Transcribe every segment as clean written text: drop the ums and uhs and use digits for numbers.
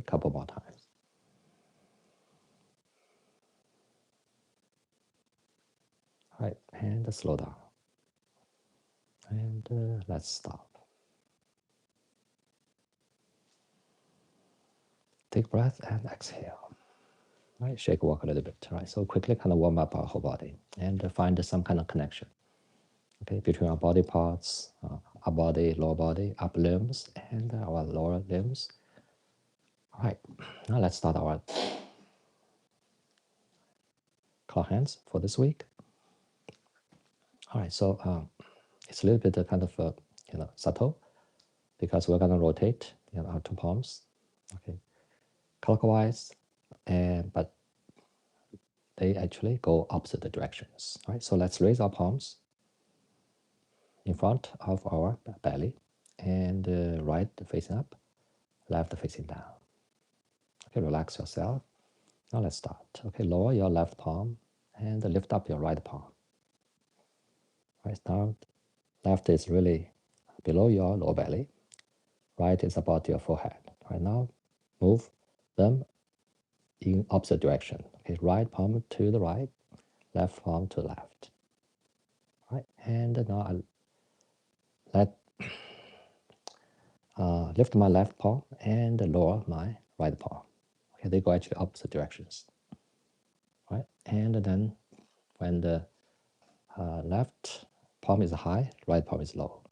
couple more times. All right, and slow down. And let's stop. Take breath and exhale. Right, shake, walk a little bit. Right, so quickly kind of warm up our whole body and find some kind of connection. Okay, between our body parts, our body, lower body, upper limbs, and our lower limbs. All right, now let's start our claw hands for this week. All right, so it's a little bit kind of subtle because we're gonna rotate our two palms, okay, clockwise, but they actually go opposite directions. Right, so let's raise our palms in front of our belly, and right facing up, left facing down. Okay, relax yourself. Now let's start. Okay, lower your left palm and lift up your right palm. Right now, left is really below your lower belly. Right is about your forehead. Right now, move them in opposite direction. Okay, right palm to the right, left palm to the left. Right, and now I lift my left palm and lower my right palm. Okay, they go actually opposite directions. Right, and then when the left palm is high, right palm is low,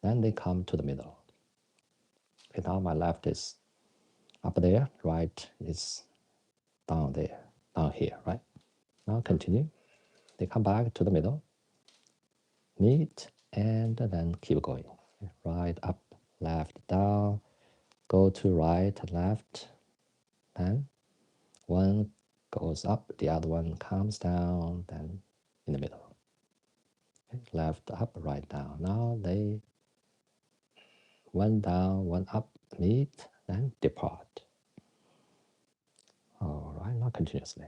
then they come to the middle. Okay, now my left is up there, right is down there, down here, right? Now continue. They come back to the middle, meet, and then keep going. Right, up, left, down, go to right, left, then one goes up, the other one comes down, then in the middle. Okay, left, up, right, down. Now they one down, one up, meet, then depart. All right, now continuously.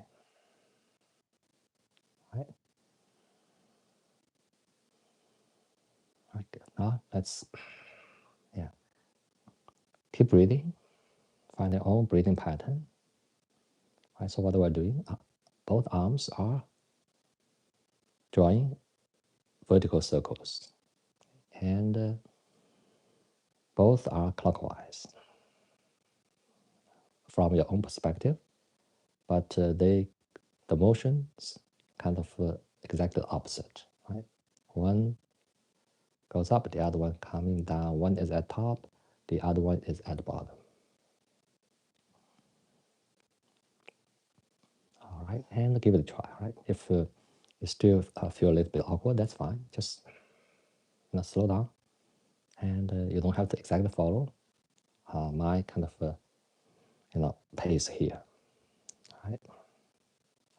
Right. Okay, now let's keep breathing. Find your own breathing pattern. Right, so what we're doing, both arms are drawing vertical circles, and both are clockwise from your own perspective, but the motions kind of exactly opposite. Right, one goes up, the other one coming down. One is at top, the other one is at the bottom. All right, and give it a try. Right, if you still feel a little bit awkward, that's fine. Just slow down, and you don't have to exactly follow my kind of pace here. All right.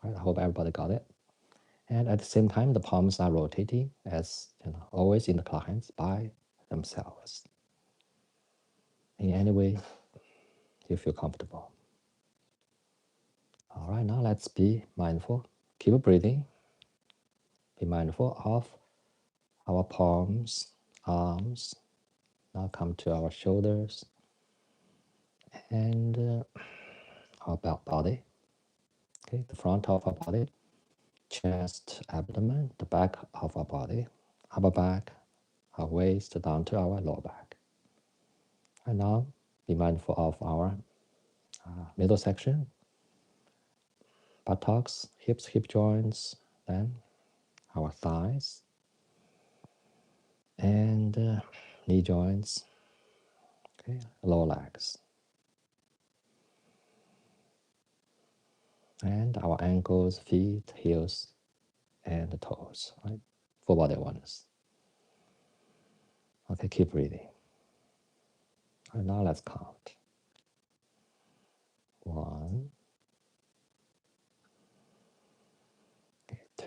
All right, I hope everybody got it. And at the same time, the palms are rotating as always in the claw hands by themselves. In any way you feel comfortable. All right, now let's be mindful. Keep breathing. Be mindful of our palms, arms. Now come to our shoulders and our body. Okay, the front of our body, chest, abdomen, the back of our body, upper back, our waist down to our lower back. And now be mindful of our middle section, buttocks, hips, hip joints, then our thighs, and knee joints, okay, lower legs, and our ankles, feet, heels, and the toes, right? Full body awareness. Okay, keep breathing. And now let's count. 1,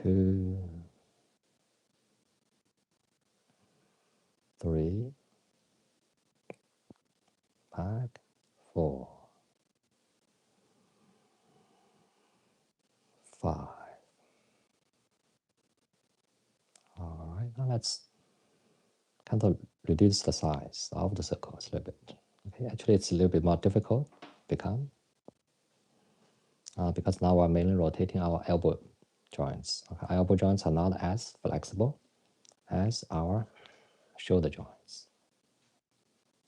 2, 3, back, 4, 5. All right, now let's kind of reduce the size of the circles a little bit. Okay, actually it's a little bit more difficult become? Because now we're mainly rotating our elbow joints. Okay, our elbow joints are not as flexible as our shoulder joints.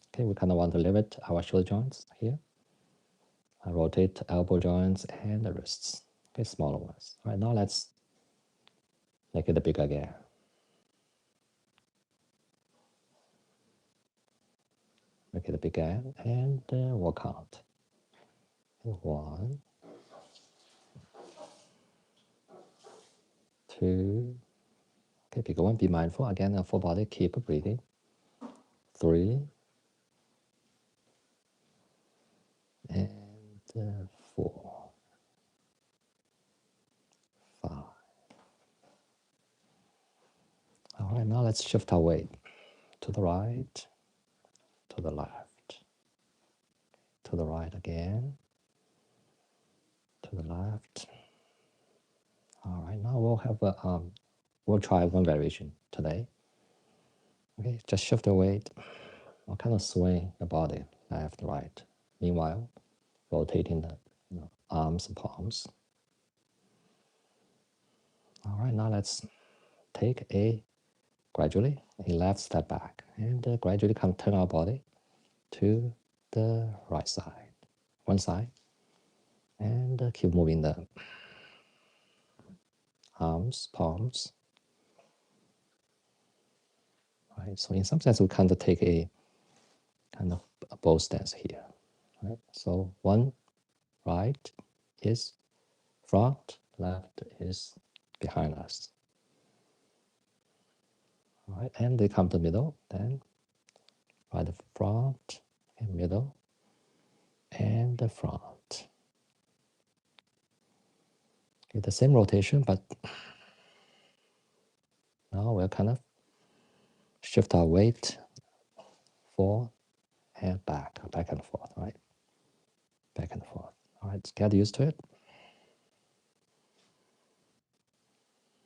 Okay, we kind of want to limit our shoulder joints here. Rotate elbow joints and the wrists. Okay, smaller ones. All right, now let's make it bigger again. Make it bigger and we'll count. 1, 2. Okay, bigger one. Be mindful again of full body. Keep breathing. 3 and 4, 5. All right, now let's shift our weight to the right, to the left, to the right again, to the left. All right, now we'll have a we'll try one variation today. Okay, just shift the weight. I'll kind of swing the body left, right. Meanwhile, rotating the arms and palms. All right, now let's take gradually a left step back and gradually come turn our body to the right side, one side, and keep moving the arms, palms. Right, so in some sense, we kind of take a kind of a bow stance here. Right, so one right is front, left is behind us. All right, and they come to the middle, then right the front and middle and the front. Okay, the same rotation, but now we'll kind of shift our weight forward and back and forth, right? Back and forth. All right, get used to it.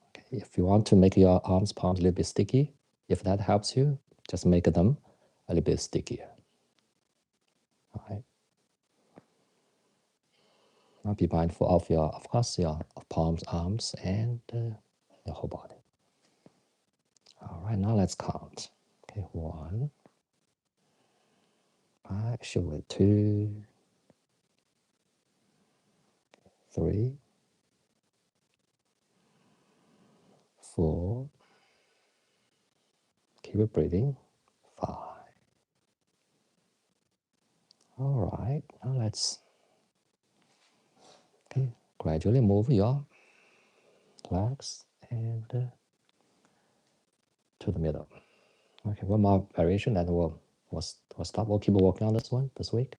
Okay, if you want to make your arms, palms a little bit sticky, if that helps you, just make them a little bit stickier. All right. Now be mindful of of course, your palms, arms, and your whole body. All right, now let's count. Okay, 1, back, shoulder 2, 3, 4. Keep it breathing. 5. All right, now let's gradually move your legs and to the middle. Okay, one more variation, and we'll stop. We'll keep working on this one this week.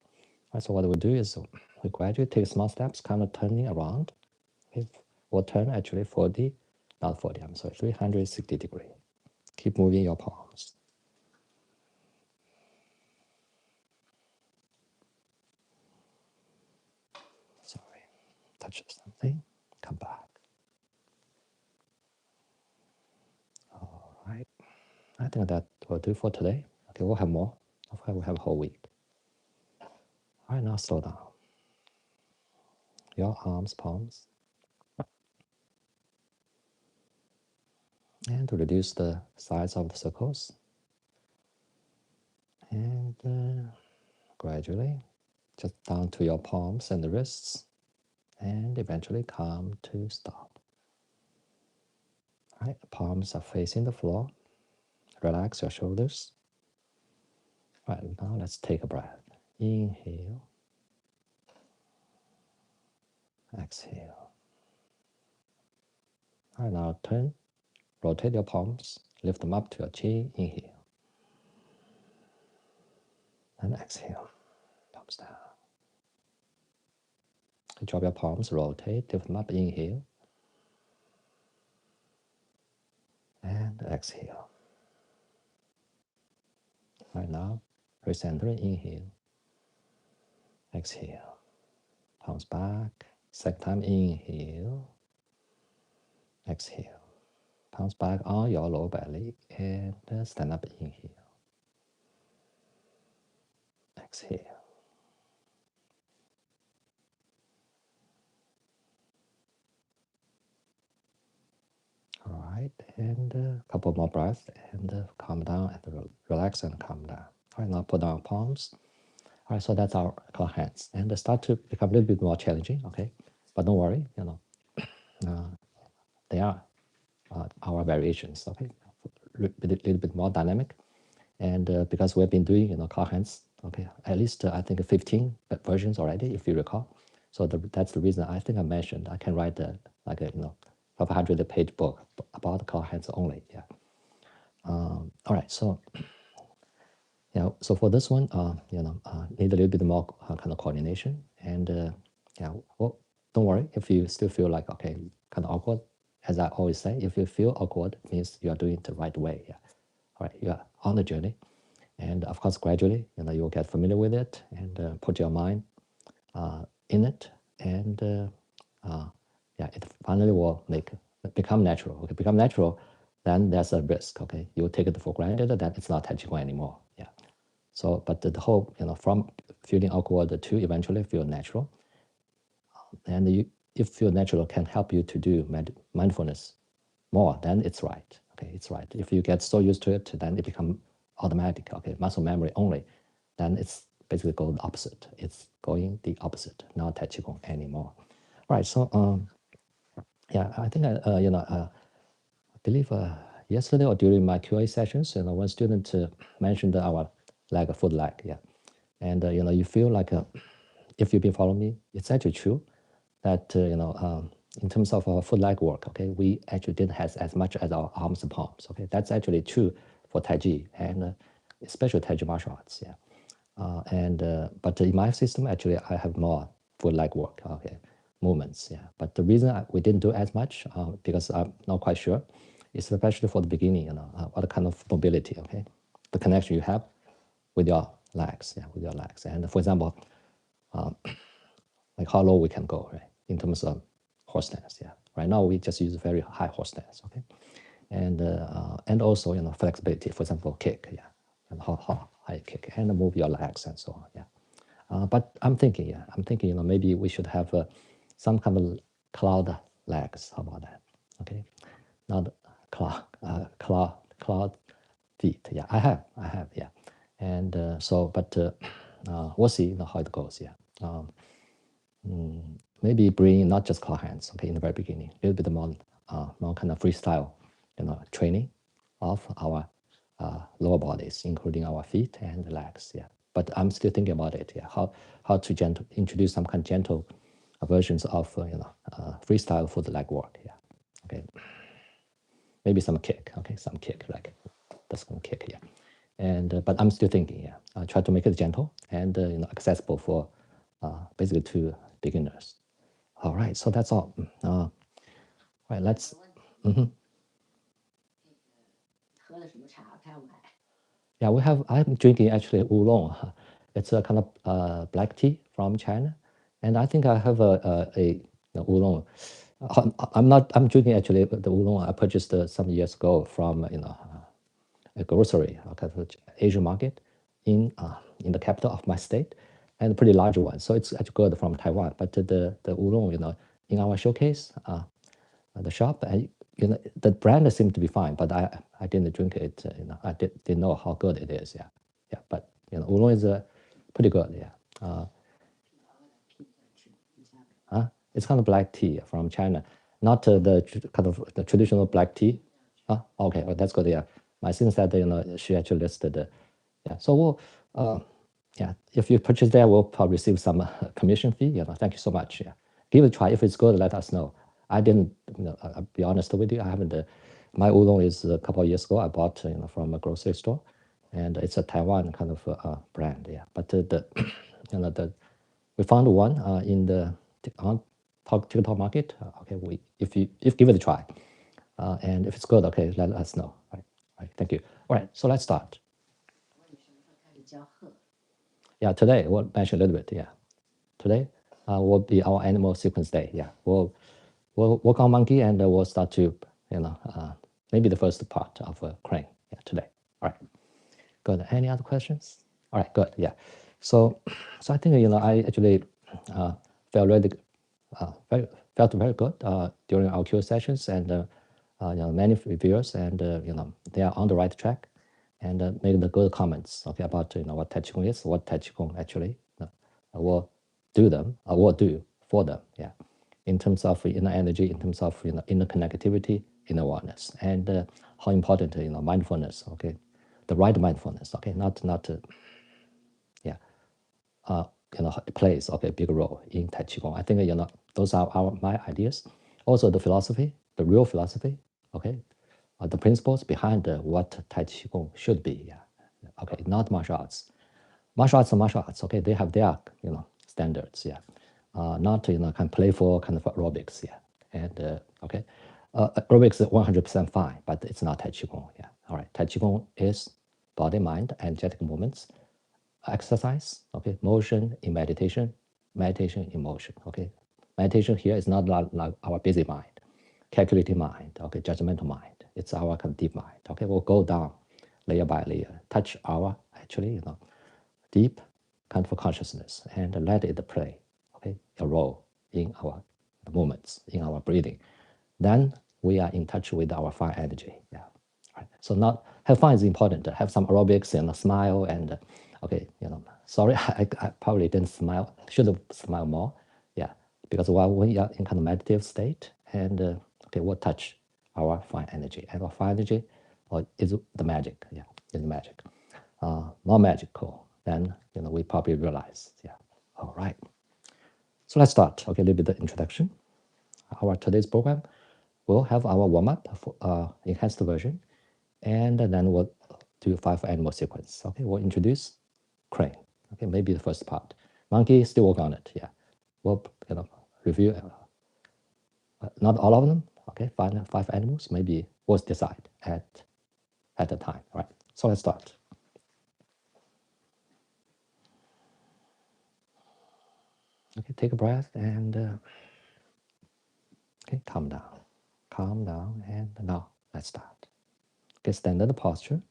Right, so what we'll do is we gradually take small steps, kind of turning around. Okay, we'll turn actually 40, not 40, I'm sorry, 360 degrees. Keep moving your palms. Sorry, touch something, come back. All right, I think that will do for today. Okay, we'll have more. Okay, we'll have a whole week. All right, now slow down. Your arms, palms. And to reduce the size of the circles. And gradually, just down to your palms and the wrists. And eventually come to stop. All right, the palms are facing the floor. Relax your shoulders. All right, now let's take a breath. Inhale. Exhale. All right, now turn. Rotate your palms. Lift them up to your chin. Inhale. And exhale. Palms down. Drop your palms. Rotate. Lift them up. Inhale. And exhale. Right now, recenter. Inhale. Exhale. Palms back. Second time. Inhale. Exhale. Palms back on your lower belly and stand up. Inhale. Exhale. and a couple more breaths, and calm down, and relax and calm down. All right, now put down palms. All right, so that's our claw hands, and start to become a little bit more challenging. Okay, but don't worry, they are our variations. Okay, a little bit more dynamic, and because we've been doing claw hands, okay, at least I think 15 versions already, if you recall. So that's the reason I think I mentioned I can write like a 500-page book about claw hands only. Yeah. All right. So yeah. So for this one, need a little bit more kind of coordination, and yeah. Well, don't worry if you still feel like okay, kind of awkward. As I always say, if you feel awkward, it means you are doing it the right way. Yeah. All right. You are on the journey, and of course, gradually, you'll get familiar with it and put your mind in it, and yeah, it finally will become natural. Okay, become natural, then there's a risk. Okay, you take it for granted that it's not Taichi Qigong anymore. Yeah. So, but the whole, from feeling awkward to eventually feel natural, and if feel natural can help you to do mindfulness more, then it's right. Okay, it's right. If you get so used to it, then it becomes automatic. Okay, muscle memory only, then it's basically going the opposite. It's going the opposite, not Tai Chi Gong anymore. Right. So, yeah, I think I believe yesterday or during my QA sessions, one student mentioned our leg, foot leg, yeah, and you feel like if you've been following me, it's actually true that in terms of our foot leg work, okay, we actually didn't have as much as our arms and palms. Okay, that's actually true for Tai Chi and especially Tai Chi martial arts. Yeah, but in my system, actually, I have more foot leg work. Okay, movements. Yeah, but the reason we didn't do as much because I'm not quite sure, especially for the beginning. What kind of mobility? Okay, the connection you have with your legs. Yeah, with your legs. And for example, like how low we can go, right? In terms of horse stance, yeah. Right now we just use very high horse stance, okay, and also flexibility. For example, kick, yeah, and how high you kick and move your legs and so on, yeah. But I'm thinking, maybe we should have some kind of cloud legs. How about that? Okay, not cloud feet. Yeah, I have, yeah, and but we'll see, how it goes. Yeah. Maybe bring not just claw hands, okay, in the very beginning, a little bit more kind of freestyle, training of our lower bodies, including our feet and legs, yeah. But I'm still thinking about it, yeah, how to introduce some kind of gentle versions of, freestyle for the leg work, yeah, okay. Maybe some kick, okay, some kick, like that's gonna kick, yeah. And but I'm still thinking, yeah, I try to make it gentle and accessible for basically to beginners. All right, so that's all. Right, let's. Mhm. Yeah, I'm drinking actually oolong. It's a kind of black tea from China, and I think I have a oolong. I'm drinking actually the oolong I purchased some years ago from a grocery, kind of Asian market in the capital of my state, and a pretty large one. So it's actually good from Taiwan. But the oolong, in our showcase, the shop, and the brand seemed to be fine, but I didn't drink it. I didn't know how good it is. Yeah, yeah. But oolong is pretty good. Yeah. It's kind of black tea from China, not kind of the traditional black tea. Okay, well, that's good. Yeah, my sister said she actually listed. Yeah, so yeah, if you purchase there, we'll probably receive some commission fee. Thank you so much. Yeah, give it a try. If it's good, let us know. I didn't, I'll be honest with you. I haven't. My oolong is a couple of years ago. I bought from a grocery store, and it's a Taiwan kind of brand. Yeah, but the we found one in the on TikTok market. Okay, if give it a try, and if it's good, okay, let us know. Right. Thank you. All right, so let's start. Yeah, today we'll mention a little bit. Yeah, today will be our animal sequence day. Yeah, we'll work on monkey and we'll start to maybe the first part of crane. Yeah, today. All right. Good. Any other questions? All right. Good. Yeah. So I think I actually felt really felt very good during our Q sessions, and many reviewers, and they are on the right track, and make the good comments, okay, about what Tai Chi Qigong is, what Tai Chi Qigong actually will do for them, yeah, in terms of inner energy, in terms of inner connectivity, inner awareness, and how important mindfulness, okay, the right mindfulness, okay, not yeah, it plays okay big role in Tai Chi Qigong. I think those are my ideas. Also the philosophy, the real philosophy, okay, the principles behind what Tai Chi Qigong should be. Yeah, okay, not martial arts. Martial arts are martial arts. Okay, they have their standards. Yeah, not kind of playful kind of aerobics. Yeah, and okay, aerobics is 100% fine, but it's not Tai Chi Qigong. Yeah, all right. Tai Chi Qigong is body, mind, energetic movements, exercise, okay, motion in meditation, meditation in motion, okay. Meditation here is not like our busy mind, calculating mind, okay, judgmental mind. It's our kind of deep mind, okay. We'll go down layer by layer, touch our actually, deep kind of consciousness and let it play, okay, a role in our movements, in our breathing. Then we are in touch with our fire energy, yeah. Right. So not have fun is important. Have some aerobics and a smile and okay, sorry, I probably didn't smile. Should have smiled more. Yeah, because while we are in kind of meditative state and okay, we'll touch our fine energy and our fine energy is the magic. Yeah, is the magic. More magical than we probably realize. Yeah. All right. So let's start. Okay, a little bit of introduction. Our today's program will have our warm-up for enhanced version, and then we'll do 5 animal sequence. Okay, we'll introduce crane. Okay, maybe the first part. Monkey, still work on it. Yeah, we'll review not all of them. Okay, 5 animals. Maybe we'll decide at the time. All right. So let's start. Okay, take a breath and okay, calm down, and now let's start. Okay, standard posture.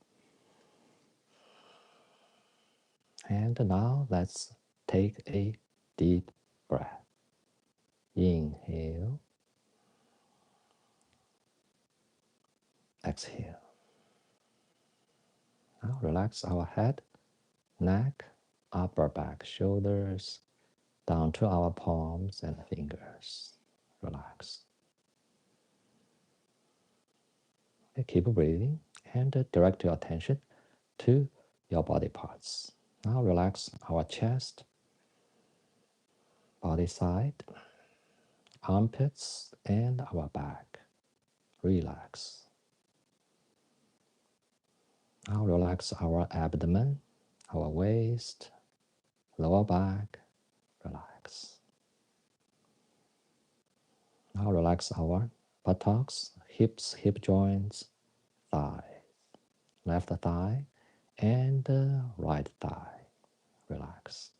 And now let's take a deep breath. Inhale. Exhale. Now relax our head, neck, upper back, shoulders, down to our palms and fingers. Relax. Okay, keep breathing and direct your attention to your body parts. Now relax our chest, body side, armpits, and our back. Relax. Now relax our abdomen, our waist, lower back. Relax. Now relax our buttocks, hips, hip joints, thigh, left thigh, and right thigh. Relax.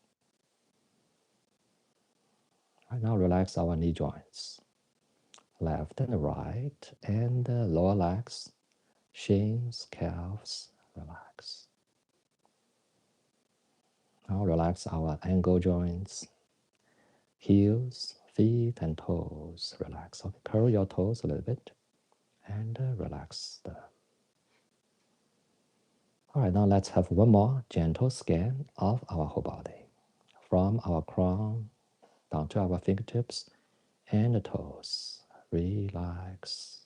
Right now relax our knee joints, left and right, and lower legs, shins, calves. Relax. Now relax our ankle joints, heels, feet, and toes. Relax. Okay, curl your toes a little bit and relax them. All right, now let's have one more gentle scan of our whole body, from our crown down to our fingertips and the toes. Relax.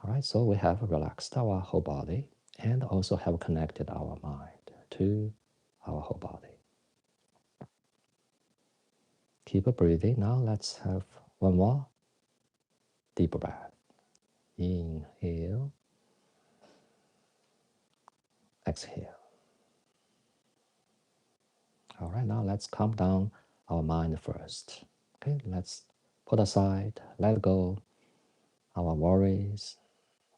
All right, so we have relaxed our whole body and also have connected our mind to our whole body. Keep breathing. Now let's have one more deep breath. Inhale. Exhale. All right, now let's calm down our mind first. Okay, let's put aside, let go our worries,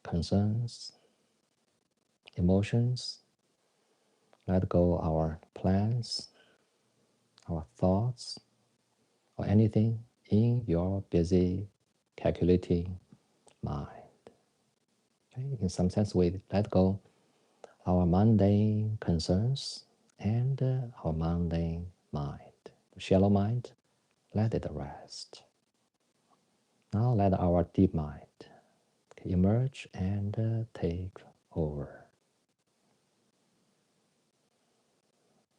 concerns, emotions. Let go our plans, our thoughts, or anything in your busy, calculating mind. Okay? In some sense, we let go our mundane concerns and our mundane mind. The shallow mind, let it rest. Now let our deep mind, emerge and take over.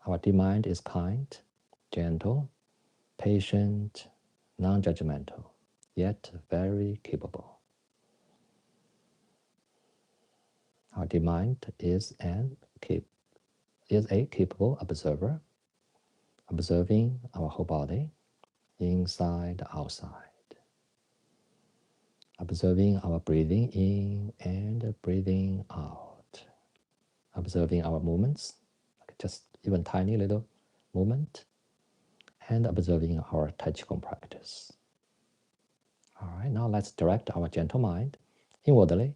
Our mind is kind, gentle, patient, non-judgmental, yet very capable. Our mind is a capable observer, observing our whole body, inside, outside, observing our breathing in and breathing out, observing our movements, just even tiny little movement, and observing our Tai Qigong practice. All right, now let's direct our gentle mind inwardly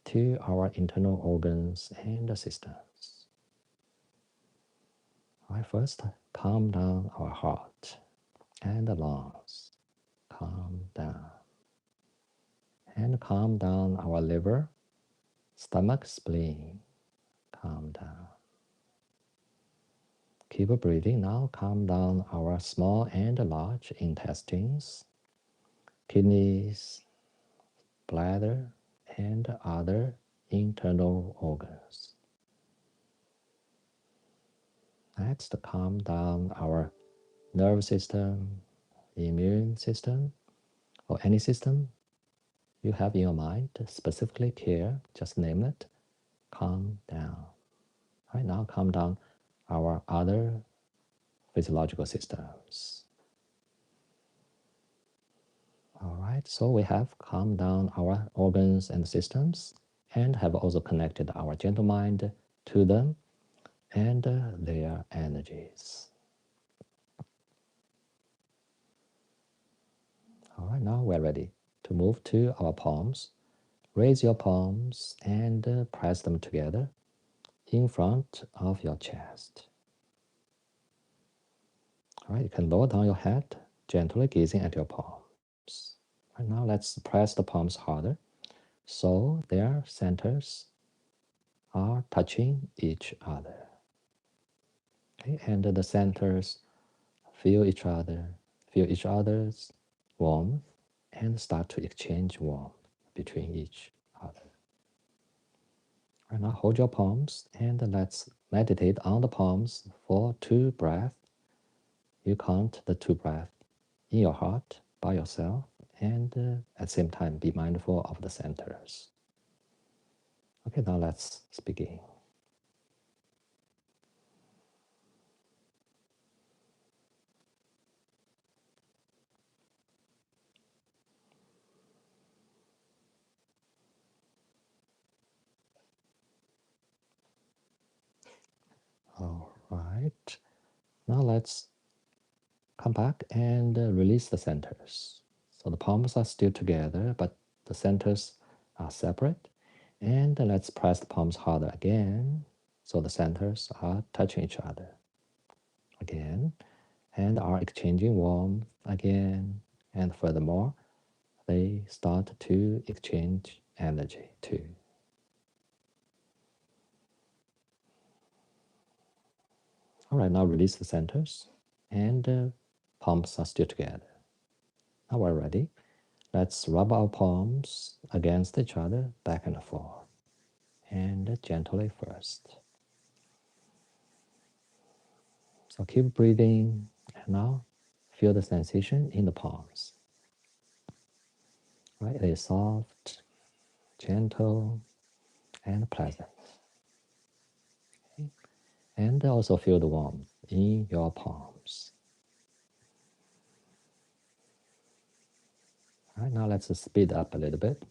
to our internal organs and systems. All right, first, calm down our heart and the lungs. Calm down. And calm down our liver, stomach, spleen. Calm down. Keep breathing. Now calm down our small and large intestines, kidneys, bladder, and other internal organs. Next, calm down our nervous system, immune system, or any system you have in your mind, specifically care, just name it, calm down. Right now, calm down our other physiological systems. All right, so we have calmed down our organs and systems and have also connected our gentle mind to them and their energies. All right, now we're ready to move to our palms. Raise your palms and press them together in front of your chest. All right, you can lower down your head, gently gazing at your palms. Right now, let's press the palms harder so their centers are touching each other. Okay, and the centers feel each other's warmth, and start to exchange warmth between each other. Right now, hold your palms and let's meditate on the palms for 2 breaths. You count the 2 breaths in your heart by yourself, and at the same time be mindful of the centers. Okay, now let's begin. All right, now let's come back and release the centers. So the palms are still together, but the centers are separate. And let's press the palms harder again, so the centers are touching each other again, and are exchanging warmth again. And furthermore, they start to exchange energy too. All right, now release the centers, and palms are still together. Now we're ready. Let's rub our palms against each other, back and forth, and gently first. So keep breathing, and now feel the sensation in the palms. Right, it is soft, gentle, and pleasant. Okay. And also feel the warmth in your palms. All right, now let's speed up a little bit.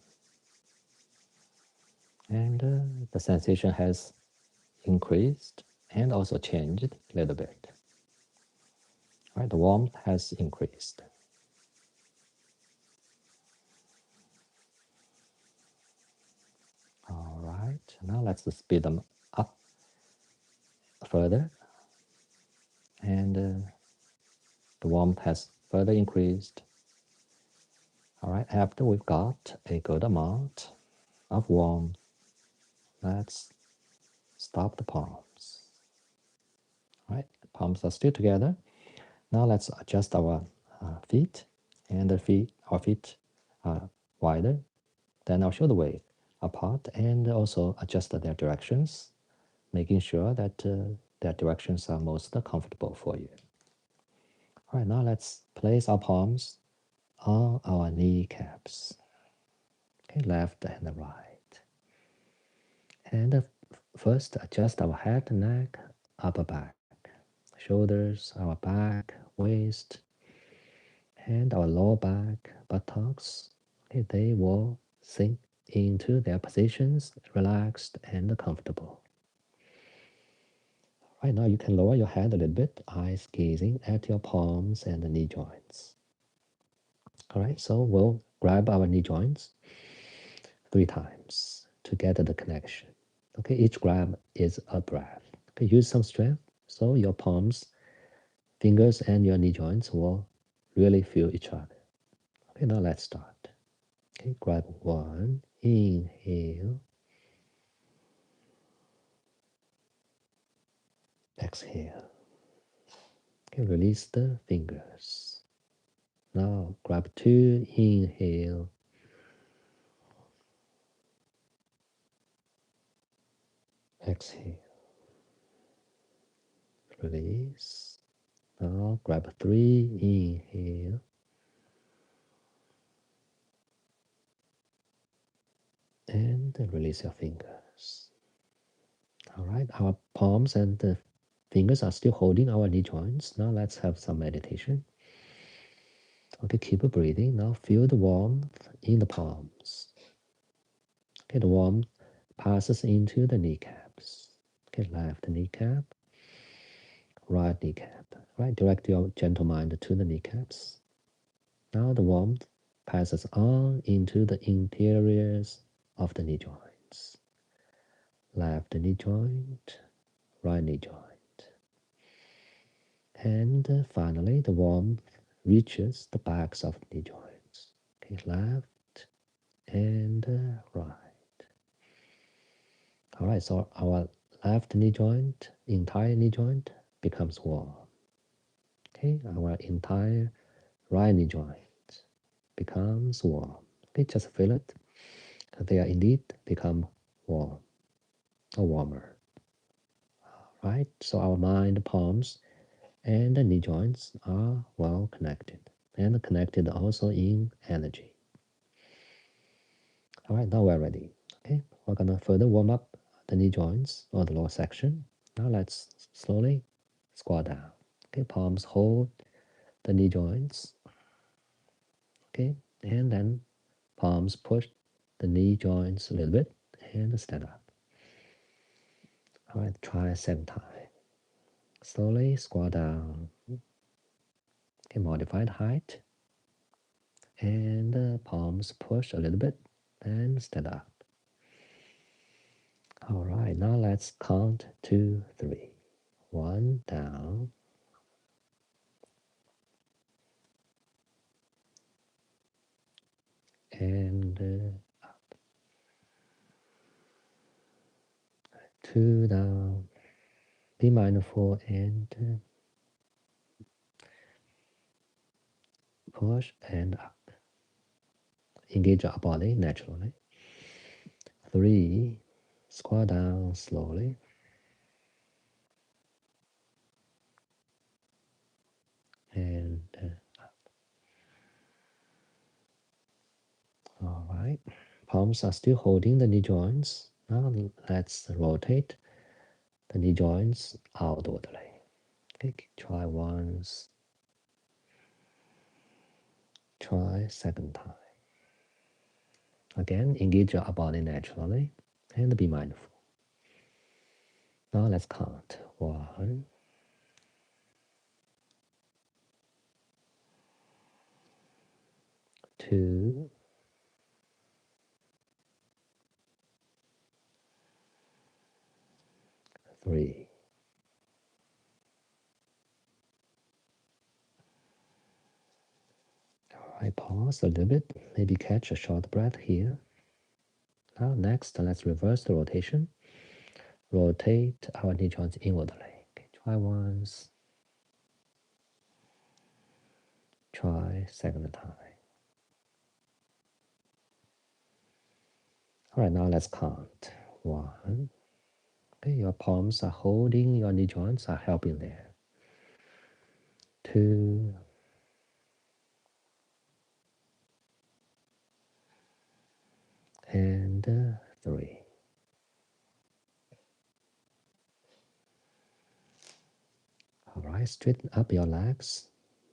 And the sensation has increased and also changed a little bit. All right, the warmth has increased. All right, now let's speed them up further. And the warmth has further increased. All right, after we've got a good amount of warmth, let's stop the palms. All right, the palms are still together. Now let's adjust our feet, and our feet are wider Then our shoulder weight apart and also adjust their directions, making sure that their directions are most comfortable for you. All right, now let's place our palms on our kneecaps. Okay, left and right. And first, adjust our head, neck, upper back, shoulders, our back, waist, and our lower back, buttocks. Okay, they will sink into their positions, relaxed and comfortable. Right now, you can lower your head a little bit, eyes gazing at your palms and the knee joints. All right, so we'll grab our knee joints 3 times to get the connection. Okay, each grab is a breath. Okay, use some strength so your palms, fingers, and your knee joints will really feel each other. Okay, now let's start. Okay, grab 1, inhale, exhale. Okay, release the fingers. Now grab 2, inhale, exhale, release. Now grab 3, inhale, and release your fingers. All right, our palms and the fingers are still holding our knee joints. Now let's have some meditation. Okay, keep breathing. Now feel the warmth in the palms. Okay, the warmth passes into the kneecaps. Okay, left kneecap, right kneecap. Right, direct your gentle mind to the kneecaps. Now the warmth passes on into the interiors of the knee joints. Left knee joint, right knee joint. And finally, the warmth reaches the backs of the knee joints. Okay, left and right. All right, so our left knee joint, entire knee joint becomes warm. Okay, our entire right knee joint becomes warm. Okay, just feel it. They are indeed become warm or warmer. All right, so our mind, palms, and the knee joints are well connected and connected also in energy. All right, now we're ready. Okay, we're gonna further warm up the knee joints or the lower section. Now let's slowly squat down. Okay, palms hold the knee joints. Okay, and then palms push the knee joints a little bit and stand up. All right, try 7 times. Slowly squat down. Okay, modified height. And palms push a little bit and stand up. All right, now let's count 2, 3. 1 down. And 2 down. Be mindful and push and up. Engage our body naturally. 3, squat down slowly. And up. All right. Palms are still holding the knee joints. Now let's rotate the knee joints outwardly. Okay, try once. Try second time. Again, engage your body naturally and be mindful. Now let's count. 1, 2, 3. All right, pause a little bit. Maybe catch a short breath here. Now next, let's reverse the rotation. Rotate our knee joints inwardly. Okay, try once. Try second time. All right, now let's count. 1. Okay, your palms are holding your knee joints, are helping there. 2. And 3. All right, straighten up your legs.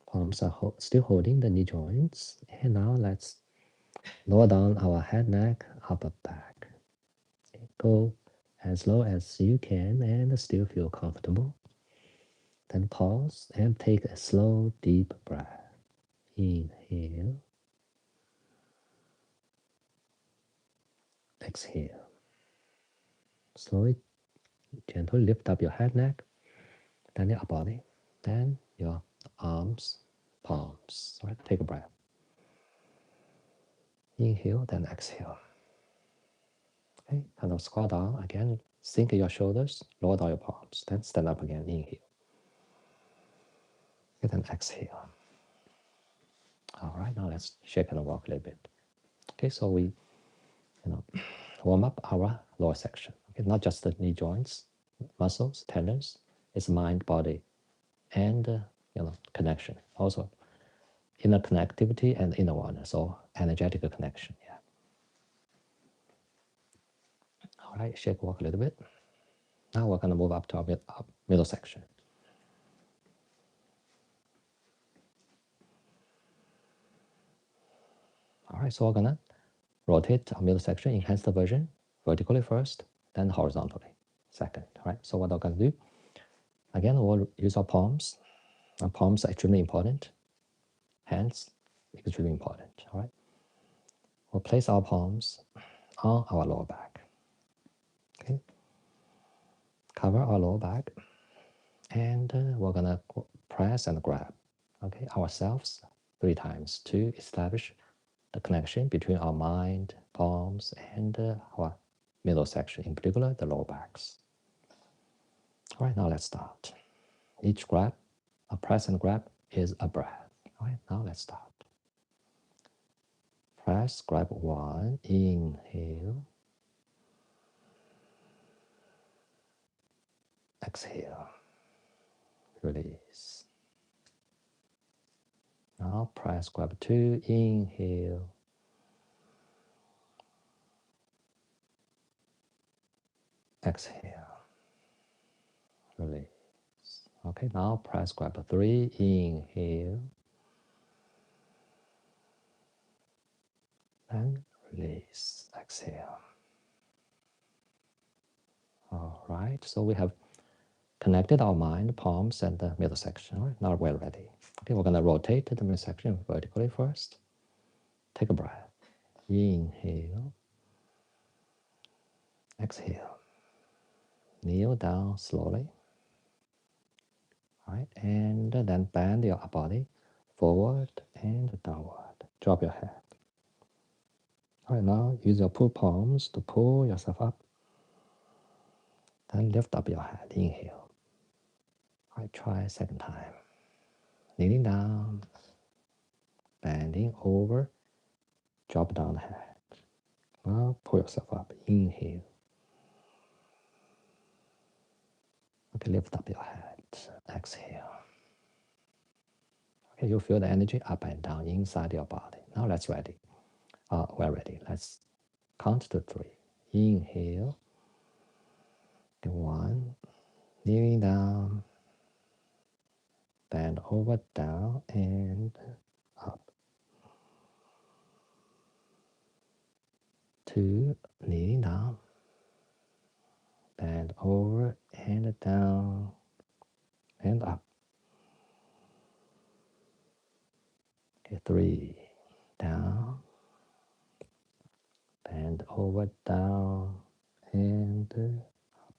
Palms are still holding the knee joints. And now let's lower down our head, neck, upper back. Go as low as you can and still feel comfortable. Then pause and take a slow, deep breath. Inhale. Exhale. Slowly, gently lift up your head, neck, then your body, then your arms, palms. All right, take a breath. Inhale, then exhale. Okay, kind of squat down again. Sink your shoulders, lower down your palms. Then stand up again. Inhale. Okay, then exhale. All right, now let's shake and walk a little bit. Okay, so we, warm up our lower section. Okay, not just the knee joints, muscles, tendons. It's mind, body, and connection. Also, inner connectivity and inner oneness, or energetic connection. Yeah. All right, shake, walk a little bit. Now we're going to move up to our middle section. All right, so we're going to rotate our middle section, enhance the version, vertically first, then horizontally second. All right, so what we're going to do, again, we'll use our palms. Our palms are extremely important. Hands, extremely important. All right, we'll place our palms on our lower back. Okay, cover our lower back, and we're going to press and grab, okay, ourselves 3 times to establish the connection between our mind, palms, and our middle section, in particular, the lower backs. All right, now let's start. Each grab, a press and grab, is a breath. All right, now let's start. Press, grab 1, inhale. Exhale, release. Now press, grab 2, inhale. Exhale, release. Okay, now press, grab 3, inhale. And release, exhale. All right, so we have connected our mind, palms, and the middle section. All right, now we're ready. Okay, we're going to rotate the middle section vertically first. Take a breath. Inhale. Exhale. Kneel down slowly. All right, and then bend your body forward and downward. Drop your head. All right, now use your pull palms to pull yourself up. Then lift up your head. Inhale. All right, try a second time. Kneeling down, bending over, drop down the head. Now pull yourself up. Inhale. Okay, lift up your head. Exhale. Okay, you feel the energy up and down inside your body. Now let's ready. We're ready. Let's count to 3. Inhale. 1. Kneeling down. Bend over, down, and up. 2. Kneeling down. Bend over and down and up. Okay, 3. Down. Bend over, down, and up.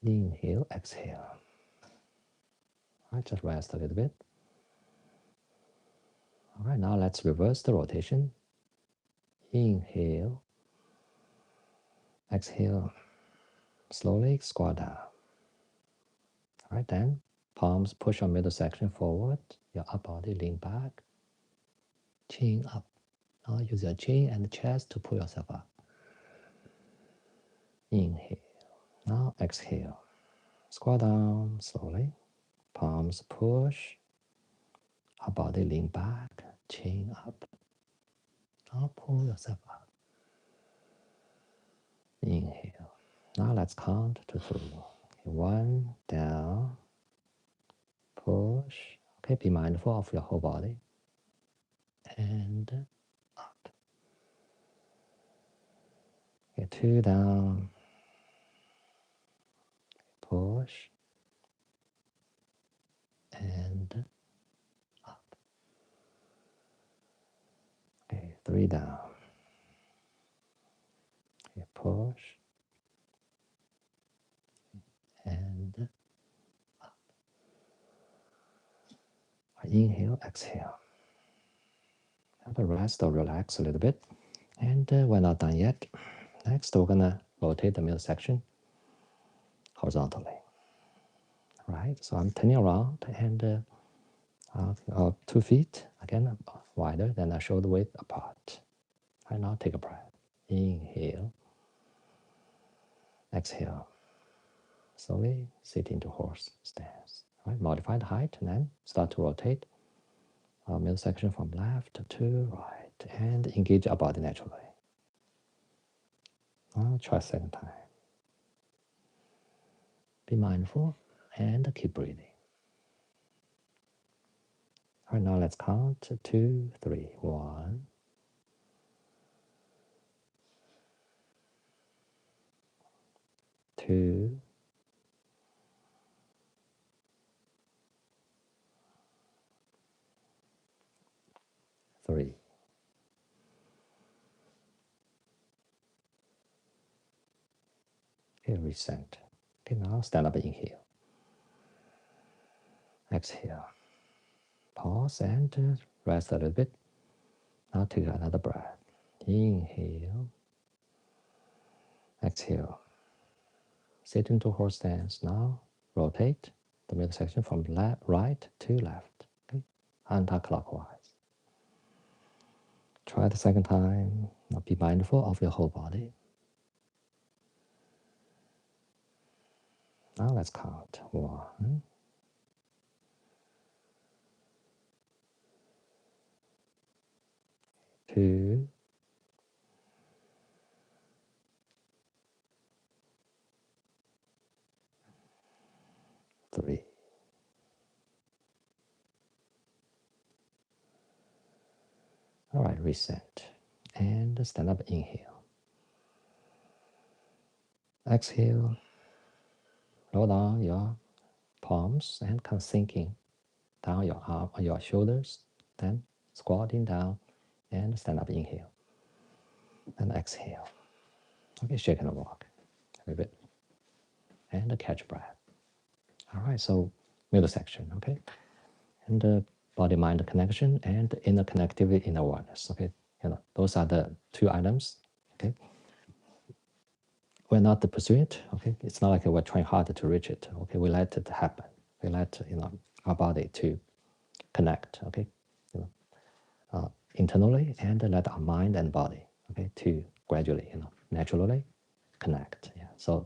Inhale, exhale. All right, just rest a little bit. All right, now let's reverse the rotation. Inhale. Exhale. Slowly squat down. All right, then palms push your middle section forward. Your upper body lean back. Chin up. Now use your chin and chest to pull yourself up. Inhale. Now exhale. Squat down slowly. Palms push. Our body lean back. Chin up. Now pull yourself up. Inhale. Now let's count to 3. 1, down. Push. Okay, be mindful of your whole body. And up. Okay, 2 down. Push. And up. Okay, 3 down. Okay, push. And up. Inhale, exhale. Have a rest or relax a little bit. And we're not done yet. Next, we're gonna rotate the middle section horizontally. Right, so I'm turning around and 2 feet, again, wider than the shoulder width apart. Right now, take a breath. Inhale. Exhale. Slowly sit into horse stance. Right, modify the height and then start to rotate our middle section from left to right and engage our body naturally. Now try a second time. Be mindful and keep breathing. All right, now let's count 2, 3. 1, 2, 3. Okay, reset. Okay, now stand up, inhale. Exhale. Pause and rest a little bit. Now take another breath. Inhale. Exhale. Sit into horse stance. Now rotate the middle section from right to left. Okay, anti-clockwise. Try the second time. Now be mindful of your whole body. Now let's count. 1, 2, 3. All right, reset. And stand up, inhale. Exhale. Roll down your palms and kind of sinking down your arm, your shoulders. Then squatting down and stand up, inhale. And exhale. Okay, shake and walk a little bit. And catch breath. All right, so middle section, okay? And body-mind connection and inner connectivity, inner awareness, okay? Those are the 2 items, okay? We're not pursuing it, okay? It's not like we're trying hard to reach it, okay? We let it happen. We let, our body to connect, okay? Internally, and let our mind and body, okay, to gradually, naturally connect. Yeah. So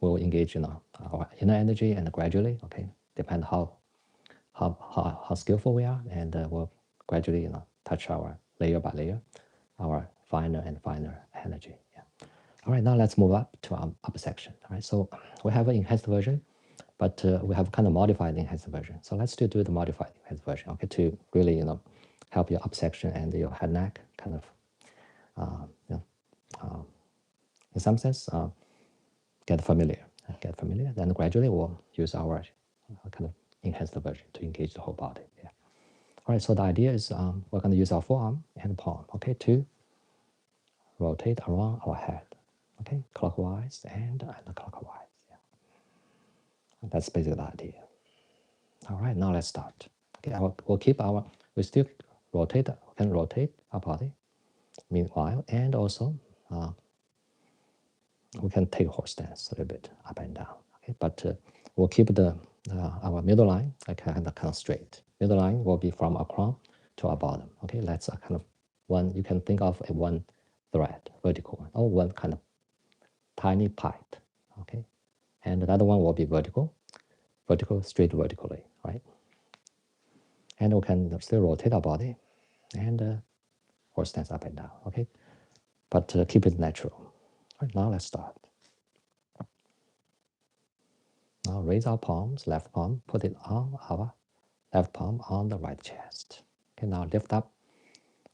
we'll engage, our inner energy, and gradually, okay, depend how skillful we are, and we'll gradually, touch our layer by layer, our finer and finer energy. Yeah. All right, now let's move up to our upper section. All right, so we have an enhanced version, but we have kind of modified the enhanced version. So let's still do the modified enhanced version, okay, to really, help your upper section and your head neck kind of, in some sense, get familiar. Then gradually we'll use our kind of enhanced version to engage the whole body. Yeah. All right, so the idea is we're going to use our forearm and palm, okay, to rotate around our head, okay, clockwise and anti-clockwise. Yeah. That's basically the idea. All right, now let's start. Okay, we'll keep we still can rotate our body meanwhile, and also we can take horse stance a little bit up and down. Okay, but we'll keep our middle line kind of straight. Middle line will be from our crown to our bottom. Okay, that's a kind of one, you can think of a one thread, vertical one, or one kind of tiny pipe. Okay, and another one will be vertical, straight vertically, right? And we can still rotate our body and or stands up and down, okay? But keep it natural. All right, now let's start. Now raise our palms, left palm, put it on our left palm on the right chest. Okay, now lift up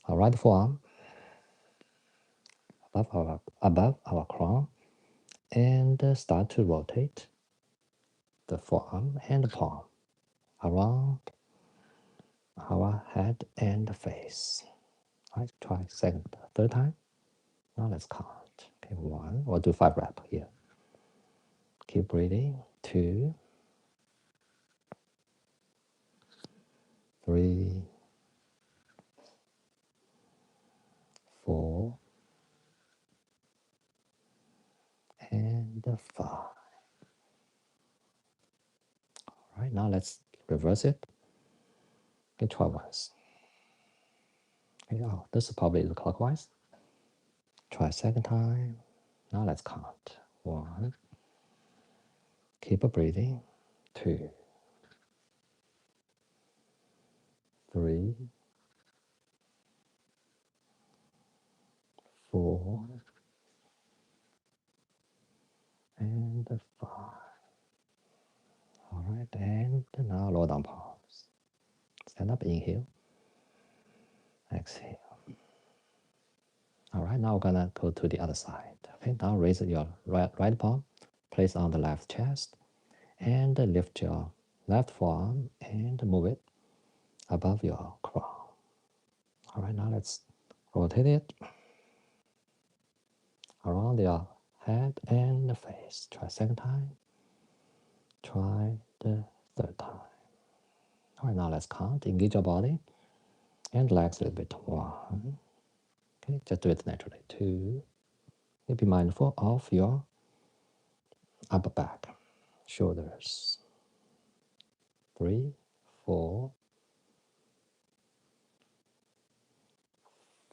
our right forearm above our crown and start to rotate the forearm and palm around our head and face. All right, try second, third time. Now let's count. Okay, 1, we'll do 5 reps here. Keep breathing. 2, 3, 4, and 5. All right, now let's reverse it. Okay, try once. Okay, oh, this is probably the clockwise. Try second time. Now let's count. 1. Keep breathing. 2, 3, 4, and 5. All right, and now lower down palms. Stand up, inhale. Exhale. All right, now we're gonna go to the other side. Okay, now raise your right palm, place on the left chest, and lift your left forearm and move it above your crown. All right, now let's rotate it around your head and the face. Try second time. Try the third time. All right, now let's count. Engage your body and relax a little bit. 1. Okay, just do it naturally. 2. Be mindful of your upper back, shoulders. 3, 4,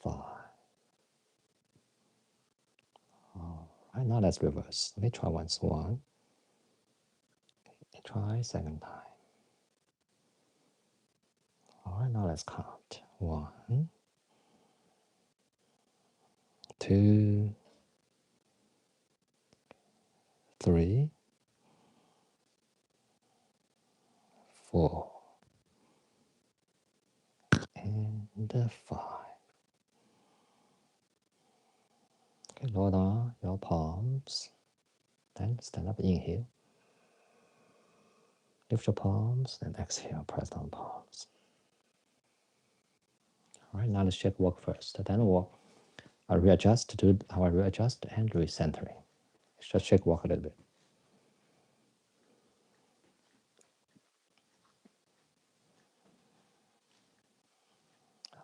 5. All right, now let's reverse. Okay, try once. 1. Okay, try second time. All right, now let's count. 1, 2, 3, 4, and 5. Okay, lower down your palms. Then stand up, inhale. Lift your palms, then exhale, press down palms. All right, now let's check work first. Then we'll readjust and recentering. Just check work a little bit.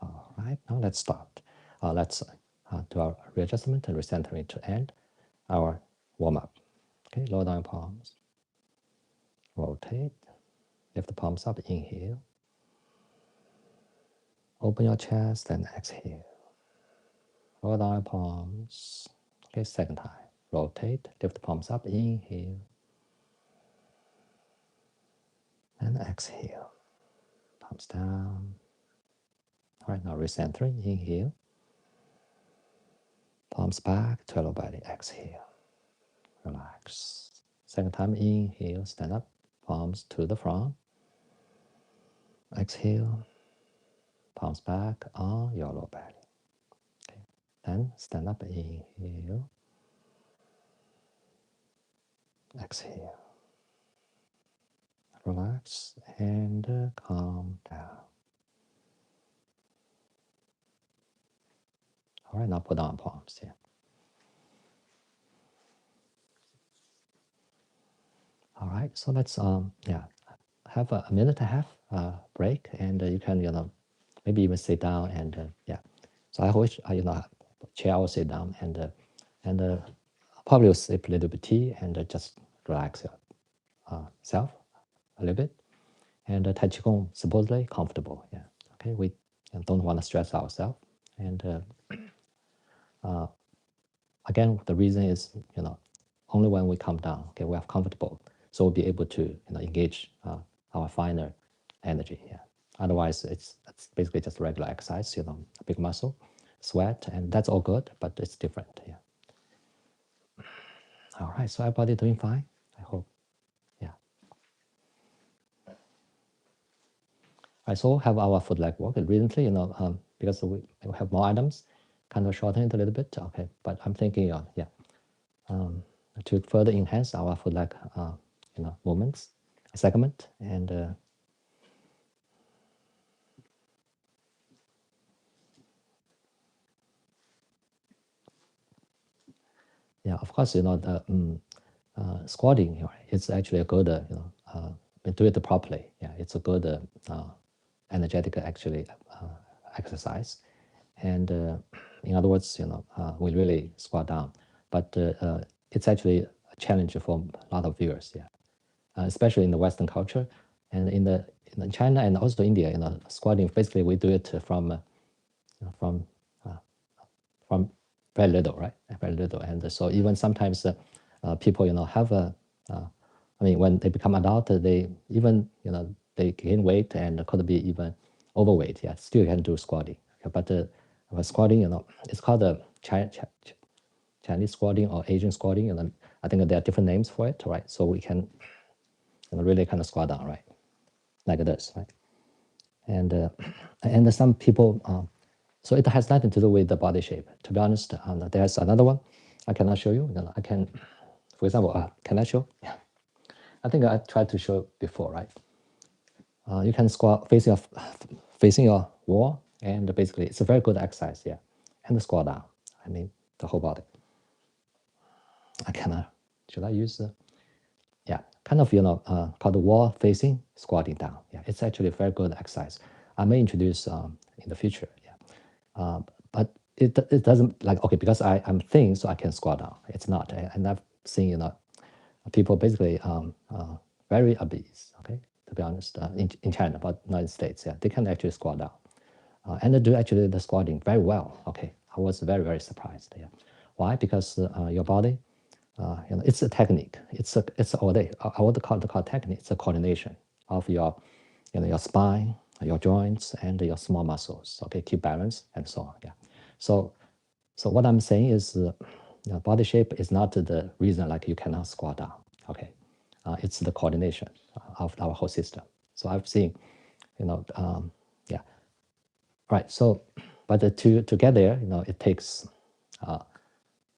All right, now let's start. Let's do our readjustment and recentering to end our warm-up. Okay, lower down your palms. Rotate. Lift the palms up, inhale. Open your chest and exhale. Lower down your palms. Okay, second time. Rotate, lift the palms up, inhale. And exhale. Palms down. All right, now recentering, inhale. Palms back to lower body, exhale. Relax. Second time, inhale, stand up, palms to the front. Exhale, palms back on your lower belly. Okay. Then stand up, inhale. Exhale. Relax and calm down. All right, now put down palms here. All right, so let's have a minute and a half break, and you can maybe even sit down and So I wish chair or sit down and probably will sip a little bit tea and just relax yourself a little bit. And Tai Qigong supposedly comfortable. Yeah. Okay. and don't want to stress ourselves. And again, the reason is, only when we calm down, okay, we are comfortable, so we'll be able to, engage our finer energy. Yeah. Otherwise, it's basically just regular exercise, a big muscle, sweat, and that's all good, but it's different. Yeah. All right. So everybody doing fine, I hope. Yeah. All right. So we'll have our foot leg walk. Recently, because we have more items, kind of shorten it a little bit. Okay. But I'm thinking, yeah. To further enhance our foot leg, movements, segment, and yeah, of course, the squatting, it's actually a good, do it properly. Yeah, it's a good energetic actually exercise, and in other words, we really squat down, but it's actually a challenge for a lot of viewers. Yeah, especially in the Western culture, and in China and also India, squatting basically we do it from from very little, right? Very little, and so even sometimes people, have a, I mean, when they become adult, they even, they gain weight and could be even overweight. Yeah, still can do squatting. Okay, but squatting, it's called the Chinese squatting or Asian squatting, and I think there are different names for it, right? So we can, really kind of squat down, right, like this, right? And some people, so it has nothing to do with the body shape. To be honest, there's another one I cannot show you. I can, for example, can I show? Yeah. I think I tried to show before, right? You can squat facing your wall, and basically it's a very good exercise, yeah. And squat down. I mean the whole body. I cannot. Should I use? Yeah, kind of called wall facing squatting down. Yeah, it's actually a very good exercise. I may introduce in the future. Yeah, but it doesn't like okay because I'm thin, so I can squat down. It's not, and I've seen people basically very obese. Okay, to be honest, in China, but United States, yeah, they can actually squat down, and they do actually the squatting very well. Okay, I was very surprised. Yeah, why? Because your body, it's a technique. It's all day. I would call it technique. It's a coordination of your, your spine, your joints, and your small muscles. Okay, keep balance and so on. Yeah. So what I'm saying is, body shape is not the reason like you cannot squat down. Okay, it's the coordination of our whole system. So I've seen, yeah, right. So, but to get there, it takes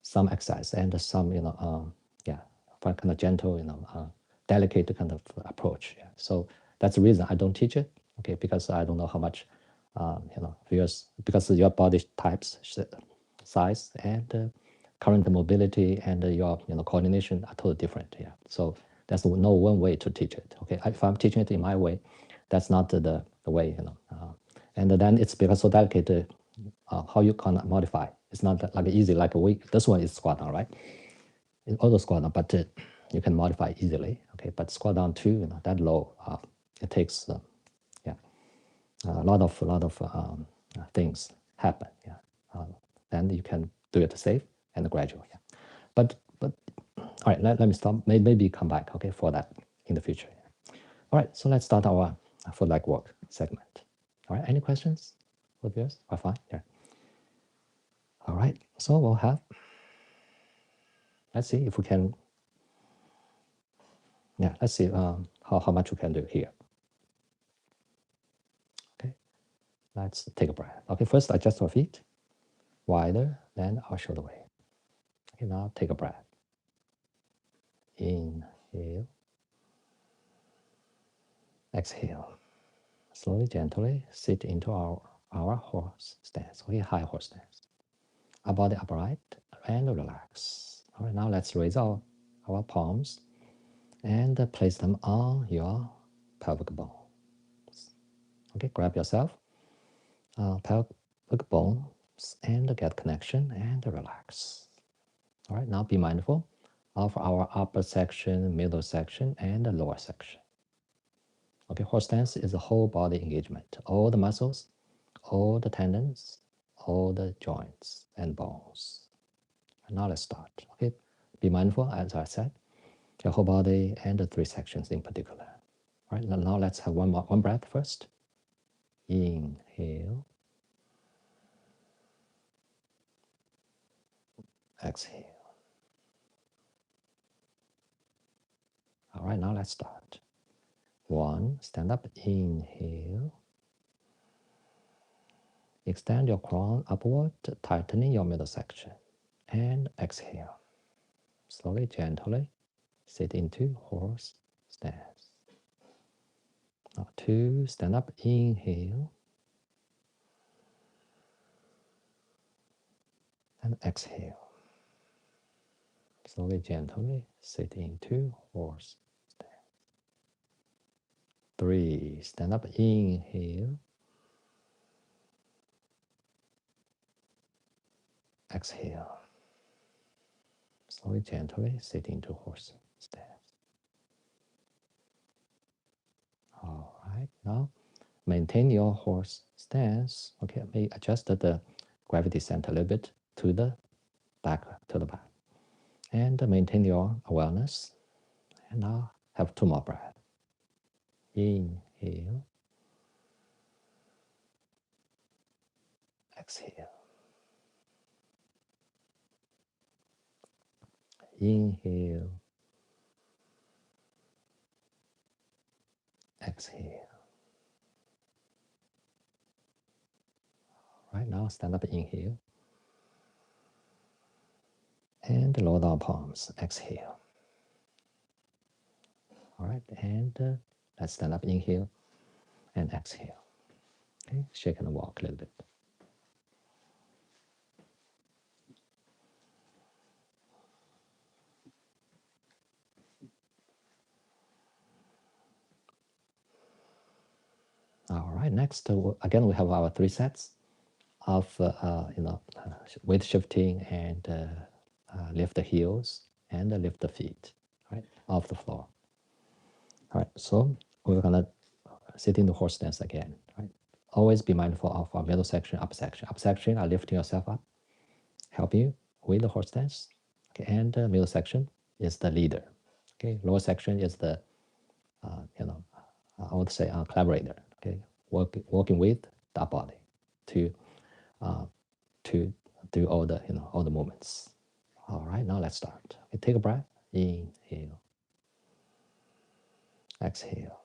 some exercise and some, yeah, kind of gentle, delicate kind of approach. Yeah. So that's the reason I don't teach it. Okay, because I don't know how much, viewers, because your body types, size, and current mobility and your coordination are totally different. Yeah. So there's no one way to teach it. Okay. If I'm teaching it in my way, that's not the way. And then it's because so delicate. How you can modify? It's not like easy like this one is squat down, right? It's also squat down, but you can modify easily. Okay, but squat down too, that low, it takes yeah, a lot of things happen. Yeah, and you can do it safe and gradual. Yeah, but all right, let me stop. Maybe come back. Okay, for that in the future. All right, so let's start our foot leg walk segment. All right, any questions for viewers? We're fine. Yeah. All right, so we'll have. Let's see if we can. Yeah, let's see how much we can do here. Okay, let's take a breath. Okay, first adjust our feet wider, then our shoulder weight. Okay, now take a breath. Inhale, exhale. Slowly, gently sit into our horse stance. Okay, high horse stance. Our body upright and relax. All right, now let's raise our palms and place them on your pelvic bone. Okay, grab yourself, pelvic bones, and get connection and relax. All right, now be mindful of our upper section, middle section, and the lower section. Okay, horse stance is a whole body engagement. All the muscles, all the tendons, all the joints and bones. And now let's start. Okay, be mindful, as I said, your whole body and the 3 sections in particular. All right, now let's have one breath first. Inhale, exhale. All right, now let's start. 1, stand up, inhale. Extend your crown upward, tightening your middle section. And exhale. Slowly, gently, sit into horse stance. Now 2, stand up, inhale. And exhale. Slowly, gently, sit into horse stance. 3, stand up, inhale. Exhale. Slowly, gently, sit into horse stance. All right, now maintain your horse stance. Okay, may adjust the gravity center a little bit to the back, and maintain your awareness. And now have 2 more breaths. Inhale, exhale. Inhale, exhale. Right now, stand up, inhale. And lower down palms, exhale. All right, and let's stand up, inhale, and exhale. Okay, shake and walk a little bit. All right, next, again, we have our 3 sets of weight shifting and lift the heels and lift the feet, right, off the floor. All right, so we're gonna sit in the horse stance again, right? Always be mindful of our middle section, up section. Up section are lifting yourself up, help you with the horse stance. Okay, and the middle section is the leader. Okay, lower section is the, I would say collaborator. Okay, working with the body to do all the movements. All right, now let's start. Okay, take a breath. Inhale. Exhale.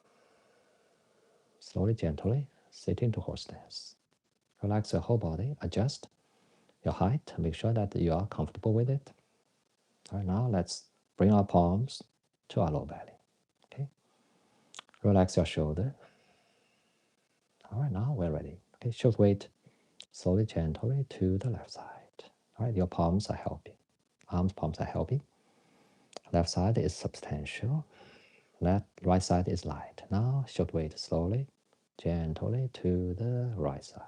Slowly, gently, sit into horse stance. Relax your whole body. Adjust your height. Make sure that you are comfortable with it. All right, now let's bring our palms to our lower belly. Okay. Relax your shoulder. All right, now we're ready. Okay, shift weight slowly, gently to the left side. All right, your palms are helping. Palms are helping. Left side is substantial. Right side is light. Now shift weight slowly, gently to the right side.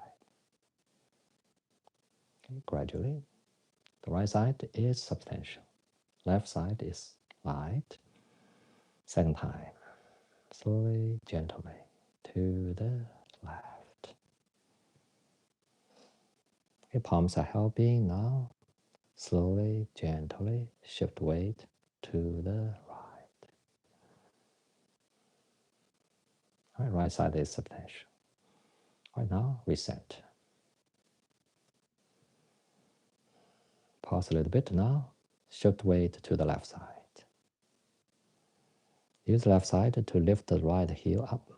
Okay, gradually, the right side is substantial. Left side is light. Second time, slowly, gently to the left. Okay, palms are helping now. Slowly, gently shift weight to the right. All right, right side is substantial. All right, now reset. Pause a little bit now. Shift weight to the left side. Use the left side to lift the right heel up.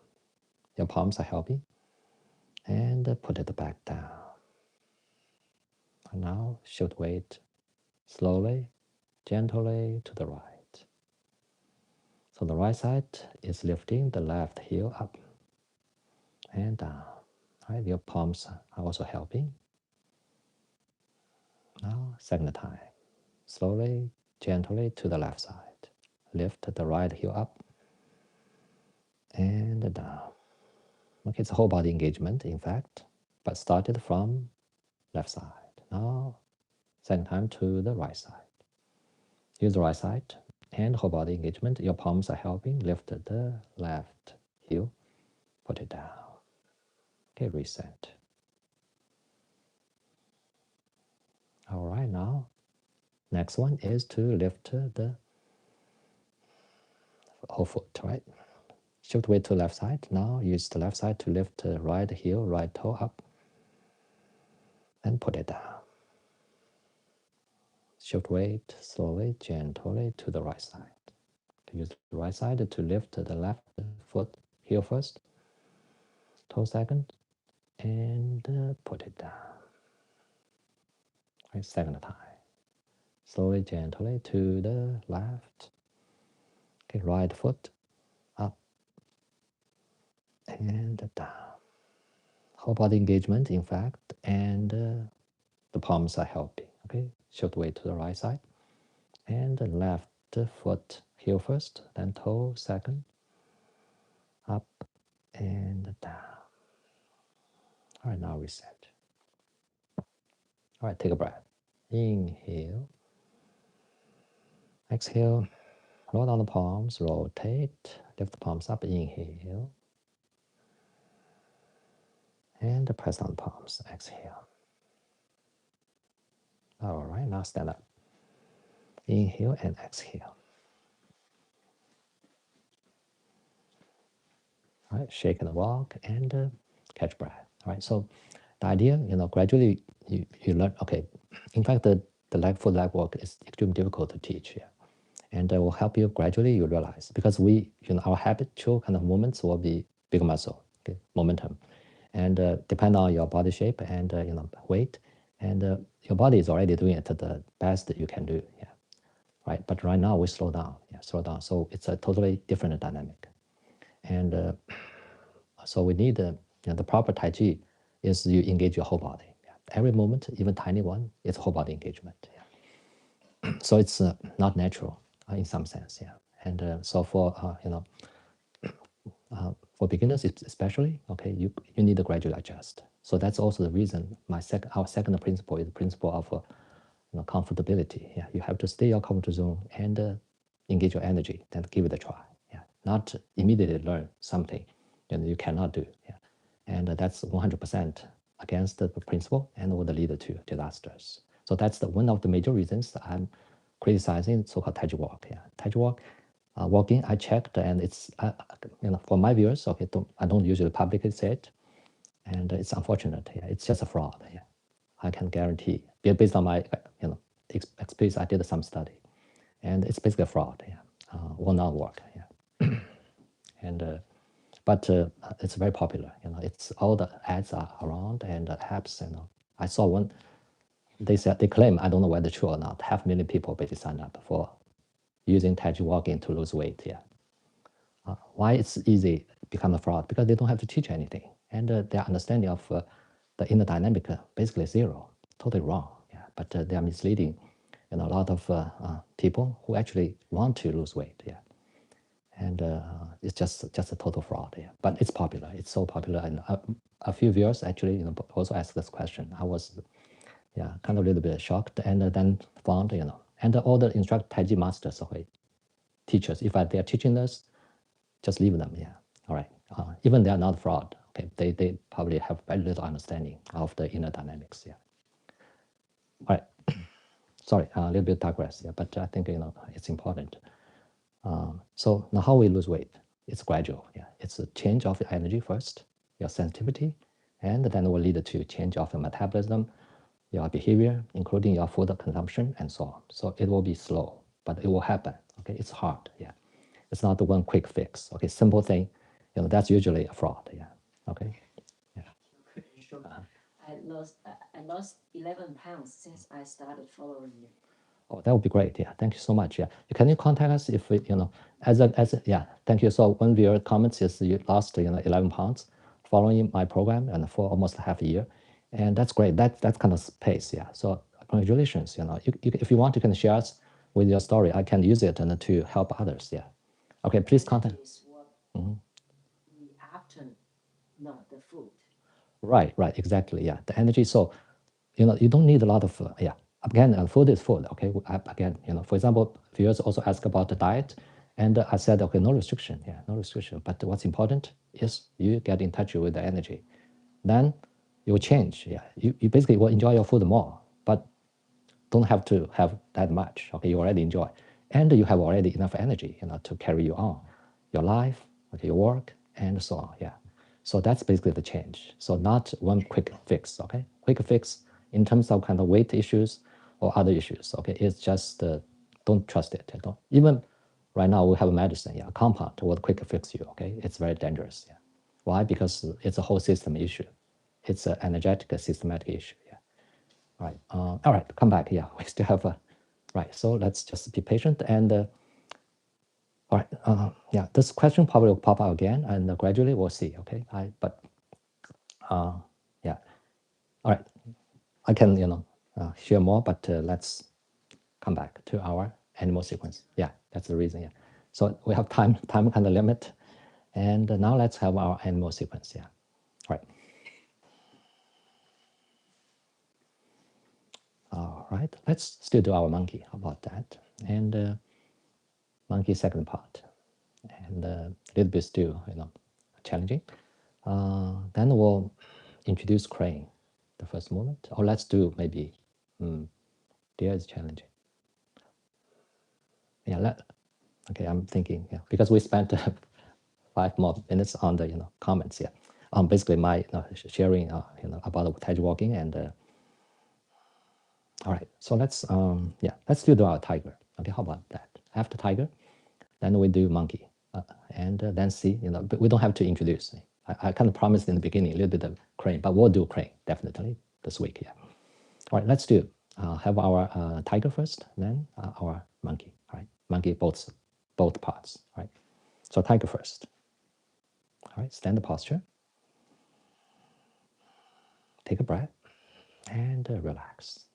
Your palms are helping. And put it back down. And now shift weight slowly, gently to the right. So the right side is lifting the left heel up and down. Right, your palms are also helping. Now, second time. Slowly, gently to the left side. Lift the right heel up and down. Okay, it's a whole body engagement, in fact, but started from left side. Now, second time to the right side. Use the right side and whole body engagement. Your palms are helping. Lift the left heel. Put it down. Okay, reset. All right, now, next one is to lift the whole foot, right? Shift weight to left side. Now use the left side to lift the right heel, right toe up, and put it down. Shift weight slowly, gently to the right side. Use the right side to lift the left foot, heel first, toe second, and put it down. Right, second time. Slowly, gently to the left. Okay, right foot up and down. Whole body engagement, in fact, and the palms are helping. Okay, shift weight to the right side, and the left foot, heel first, then toe second, up and down. All right, now reset. All right, take a breath. Inhale. Exhale. Roll down the palms, rotate, lift the palms up, inhale. And press down the palms, exhale. All right, now stand up. Inhale and exhale. All right, shake and walk and catch breath. All right, so the idea, gradually you learn, okay, in fact, the foot leg walk is extremely difficult to teach here. And will help you gradually, you realize, because our habitual kind of movements will be big muscle, okay, momentum. And depend on your body shape and weight, and your body is already doing it the best that you can do, yeah, right? But right now we slow down, so it's a totally different dynamic. And so we need the proper Tai Chi is you engage your whole body. Yeah. Every movement, even tiny one, it's whole body engagement. Yeah. So it's not natural in some sense. Yeah. And so for beginners especially, okay, you need to gradually adjust. So that's also the reason our second principle is the principle of comfortability. Yeah. You have to stay in your comfort zone and engage your energy, then give it a try. Yeah. Not immediately learn something you cannot do. Yeah. And that's 100% against the principle and would lead to disasters. So that's one of the major reasons I'm criticizing so-called Taichi walk. Yeah. Taichi walk, walking, I checked, and it's for my viewers, okay, I don't usually publicly say it, and it's unfortunate. Yeah, it's just a fraud. Yeah, I can guarantee based on my experience. I did some study, and it's basically a fraud. Yeah, will not work. Yeah, and but it's very popular. It's all the ads are around and the apps. I saw one. They claim, I don't know whether true or not. 500,000 people basically signed up for using Tai Chi walking to lose weight. Yeah. Why it's easy become a fraud? Because they don't have to teach anything, and their understanding of the inner dynamic basically zero, totally wrong. Yeah. But they are misleading, a lot of people who actually want to lose weight. Yeah. And it's just a total fraud. Yeah. But it's popular. It's so popular, and a few viewers actually also asked this question. I was kind of a little bit shocked, and then found and all the instructor Tai Chi masters, okay, teachers, if they are teaching us, just leave them. Yeah. All right. Even they are not fraud. Okay. They probably have very little understanding of the inner dynamics. Yeah. All right. Sorry, a little bit digress. Yeah, but I think it's important. So now how we lose weight? It's gradual. Yeah. It's a change of your energy first, your sensitivity, and then it will lead to change of your metabolism, your behavior, including your food consumption, and so on. So it will be slow, but it will happen. Okay. It's hard. Yeah. It's not the one quick fix. Okay, simple thing, that's usually a fraud. Yeah. Okay. Yeah. I lost 11 pounds since I started following you. Oh, that would be great. Yeah. Thank you so much. Yeah. Can you contact us if yeah. Thank you. So one viewer comments is you lost 11 pounds following my program and for almost half a year, and that's great. That's kind of pace. Yeah. So congratulations. If you want, you can share us with your story. I can use it and to help others. Yeah. Okay. Please contact. The after, not the food. Right, exactly. Yeah, the energy. So, you don't need a lot of, again, food is food. Okay, again, for example, viewers also ask about the diet, and I said, okay, no restriction. Yeah, no restriction. But what's important is you get in touch with the energy. Then you will change. Yeah, you basically will enjoy your food more. But don't have to have that much. Okay, you already enjoy, and you have already enough energy, to carry you on, your life, okay, your work, and so on. Yeah. So that's basically the change. So not one quick fix. Okay, quick fix in terms of kind of weight issues or other issues. Okay, it's just don't trust it. Don't, even right now we have a medicine, yeah, compound will quick fix you. Okay, it's very dangerous. Yeah. Why? Because it's a whole system issue. It's an energetic, systematic issue. Yeah. All right. All right. Come back. Yeah. We still have a. Right. So let's just be patient and. All right. Yeah. This question probably will pop out again, and gradually we'll see. Okay. Yeah. All right. I can share more, but let's come back to our animal sequence. Yeah. That's the reason. Yeah. So we have time kind of limit, and now let's have our animal sequence. Yeah. All right. All right, let's still do our monkey. How about that? And monkey second part, and a little bit still, challenging. Then we'll introduce crane, the first movement. Or let's do maybe deer is challenging. Yeah, okay, I'm thinking, yeah, because we spent 5 more minutes on the comments, yeah. Basically my sharing about Taichi walking and all right, so let's let's do our tiger. Okay, how about that? After tiger, then we do monkey, and then see. But we don't have to introduce. I kind of promised in the beginning a little bit of crane, but we'll do crane definitely this week. Yeah. All right, let's do. Have our tiger first, then our monkey. All right, monkey both parts. All right. So tiger first. All right, stand the posture. Take a breath and relax.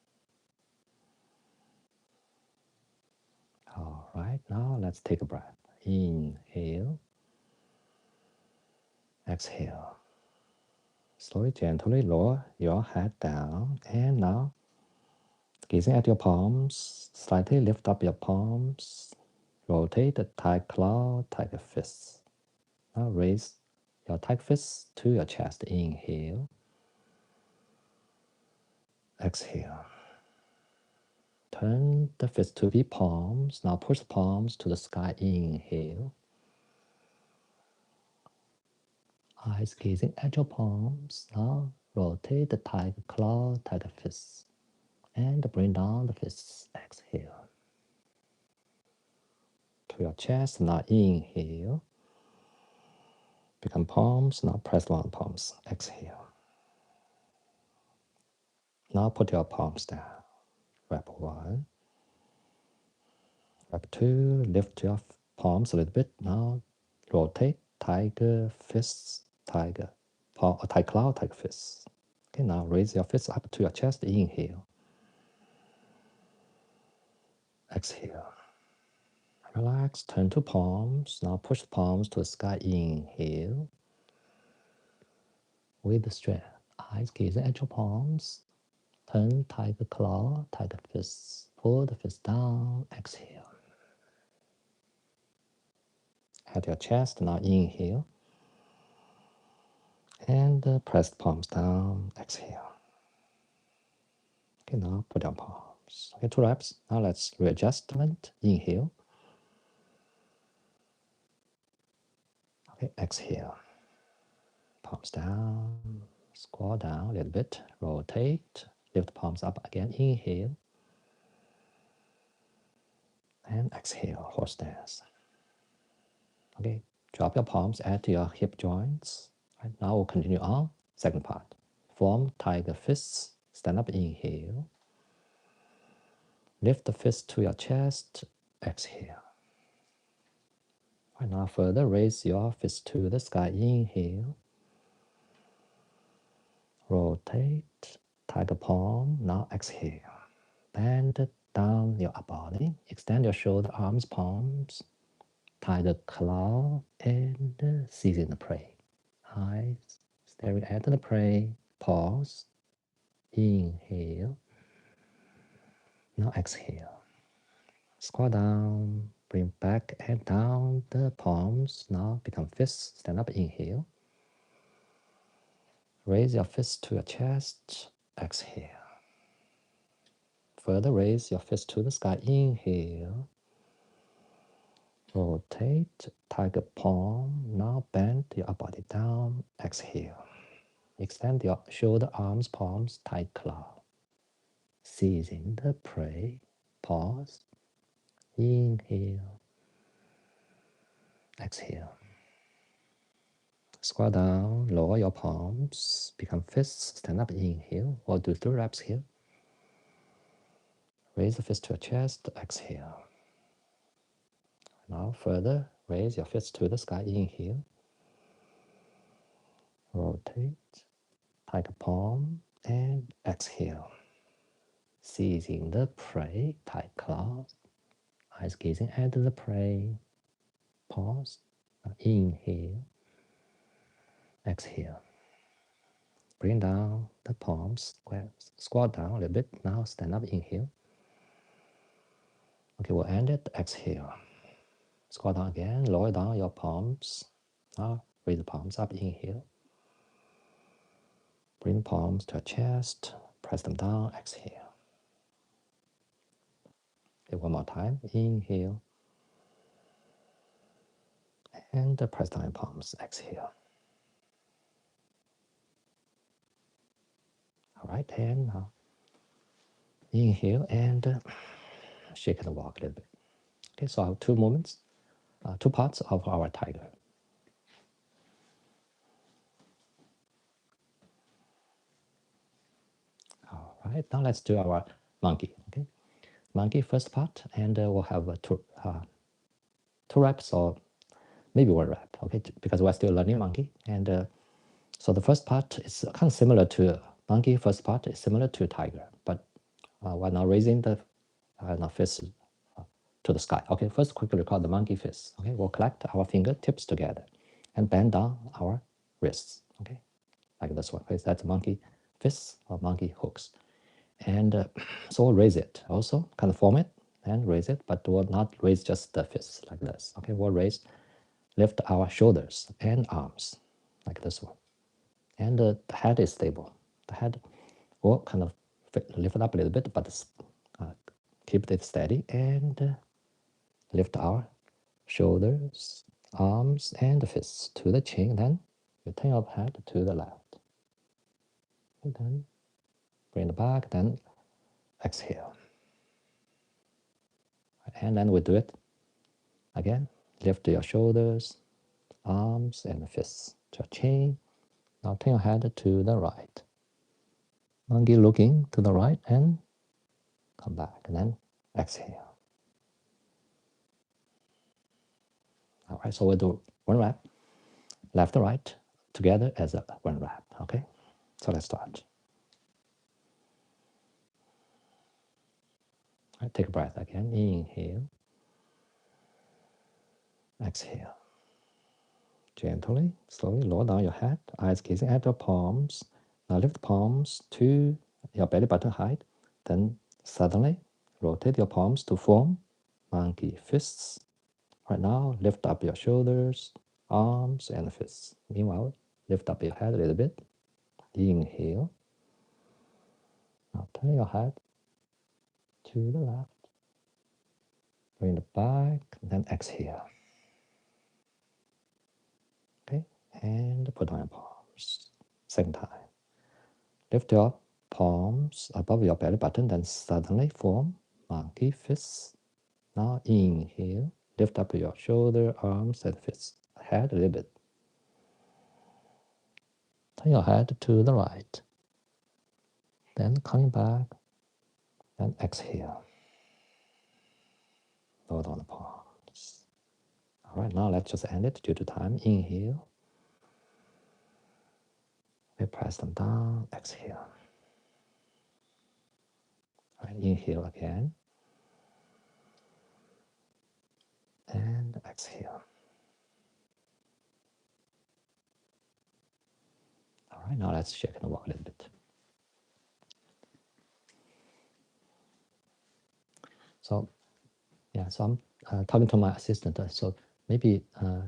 All right, now let's take a breath. Inhale, exhale. Slowly, gently lower your head down. And now, gazing at your palms, slightly lift up your palms. Rotate the tiger claw, tiger fist. Now raise your tiger fist to your chest. Inhale. Exhale. Turn the fist to be palms. Now push the palms to the sky. Inhale. Eyes gazing at your palms. Now rotate the tiger claw, tiger fist. And bring down the fists. Exhale. To your chest. Now inhale. Become palms. Now press down the palms. Exhale. Now put your palms down. Wrap 1. Wrap 2. Lift your palms a little bit. Now rotate. Tiger fists. Tiger. Tiger claw. Tiger fists. Okay. Now raise your fists up to your chest. Inhale. Exhale. Relax. Turn to palms. Now push the palms to the sky. Inhale. With the strength. Eyes gazing at your palms. Turn tiger claw, tiger fist. Pull the fist down. Exhale. At your chest. Now inhale. And press the palms down. Exhale. Okay, now put down palms. Okay, 2 reps. Now let's readjustment. Inhale. Okay, exhale. Palms down. Squat down a little bit. Rotate. Lift palms up again. Inhale. And exhale. Horse stance. Okay, drop your palms at your hip joints. Right, now we'll continue on. Second part. Form tiger fists. Stand up. Inhale. Lift the fist to your chest. Exhale. Right, now further raise your fist to the sky. Inhale. Rotate. Tiger palm. Now exhale. Bend down your upper body. Extend your shoulder, arms, palms. Tiger claw and seizing the prey. Eyes staring at the prey. Pause. Inhale. Now exhale. Squat down. Bring back and down the palms. Now become fists. Stand up. Inhale. Raise your fist to your chest. Exhale. further raise your fist to the sky. Inhale. Rotate, tiger palm. Now bend your body down. Exhale. Extend your shoulder, arms, palms, tight claw. Seizing the prey. Pause. Inhale. Exhale. Squat down, lower your palms, become fists, stand up, inhale. We'll do 3 reps here. Raise the fist to your chest, exhale. Now further, raise your fist to the sky, inhale. Rotate, tiger palm, and exhale. Seizing the prey, tight claws, eyes gazing at the prey. Pause, inhale, exhale. Bring down the palms, squat down a little bit. Now stand up, inhale. Okay, we'll end it, exhale. Squat down again, lower down your palms. Now raise the palms up, inhale. Bring the palms to your chest, press them down, exhale. Okay, one more time, inhale. And press down your palms, exhale. All right, and now inhale and shake and walk a little bit. Okay, so I have 2 movements, 2 parts of our tiger. All right, now let's do our monkey. Okay, monkey first part, and we'll have 2 reps or maybe 1 rep. Okay, because we're still learning monkey. And so the first part is kind of similar to monkey. First part is similar to tiger, but we're now raising the fist to the sky. Okay, first quickly record the monkey fist. Okay, we'll collect our fingertips together and bend down our wrists. Okay, like this one. Okay, that's monkey fists or monkey hooks. And so we'll raise it also, kind of form it and raise it, but we'll not raise just the fists like this. Okay, we'll lift our shoulders and arms like this one. And the head is stable. The head will kind of lift it up a little bit, but keep it steady and lift our shoulders, arms, and fists to the chin. Then you turn your head to the left. And then bring it back, then exhale. And then we do it again. Lift your shoulders, arms, and fists to your chin. Now turn your head to the right. Monkey looking to the right and come back, and then exhale. All right, so we'll do 1 rep, left and right, together as a 1 rep, okay? So let's start. All right, take a breath again, inhale, exhale. Gently, slowly lower down your head, eyes gazing at your palms. Now lift palms to your belly button height, then suddenly rotate your palms to form monkey fists. Right now, lift up your shoulders, arms, and fists. Meanwhile, lift up your head a little bit. Inhale. Now turn your head to the left. Bring it back, then exhale. Okay, and put on your palms. Second time. Lift your palms above your belly button, then suddenly form monkey fists. Now inhale. Lift up your shoulder, arms, and fists. Head a little bit. Turn your head to the right. Then coming back, and exhale. Lower down the palms. All right, now let's just end it due to time. Inhale. We press them down. Exhale. All right, inhale again. And exhale. All right, now let's shake and walk a little bit. So, yeah, so I'm talking to my assistant. So maybe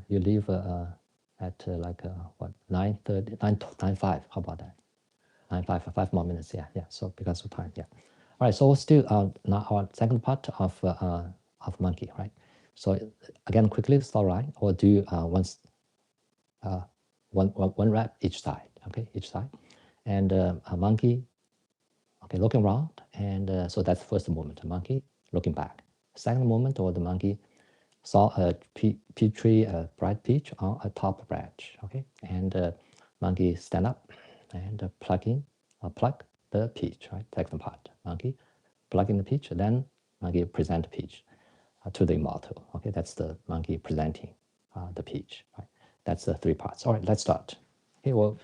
you leave at what, 9:30, 9:05. How about that? 9:05, 5 more minutes. Yeah. So because of time, yeah. All right, so we'll still now our second part of monkey, right? So again, quickly start right, or do one rep each side, okay, each side, and a monkey, okay, looking around, and so that's first movement, a monkey looking back. Second movement, or the monkey saw a peach tree, a bright peach on a top branch, okay, and monkey stand up and plug the peach, right? Second part, monkey plugging the peach, then monkey present peach to the immortal. Okay, that's the monkey presenting the peach. Right? That's the three parts. All right, let's start. Okay, well,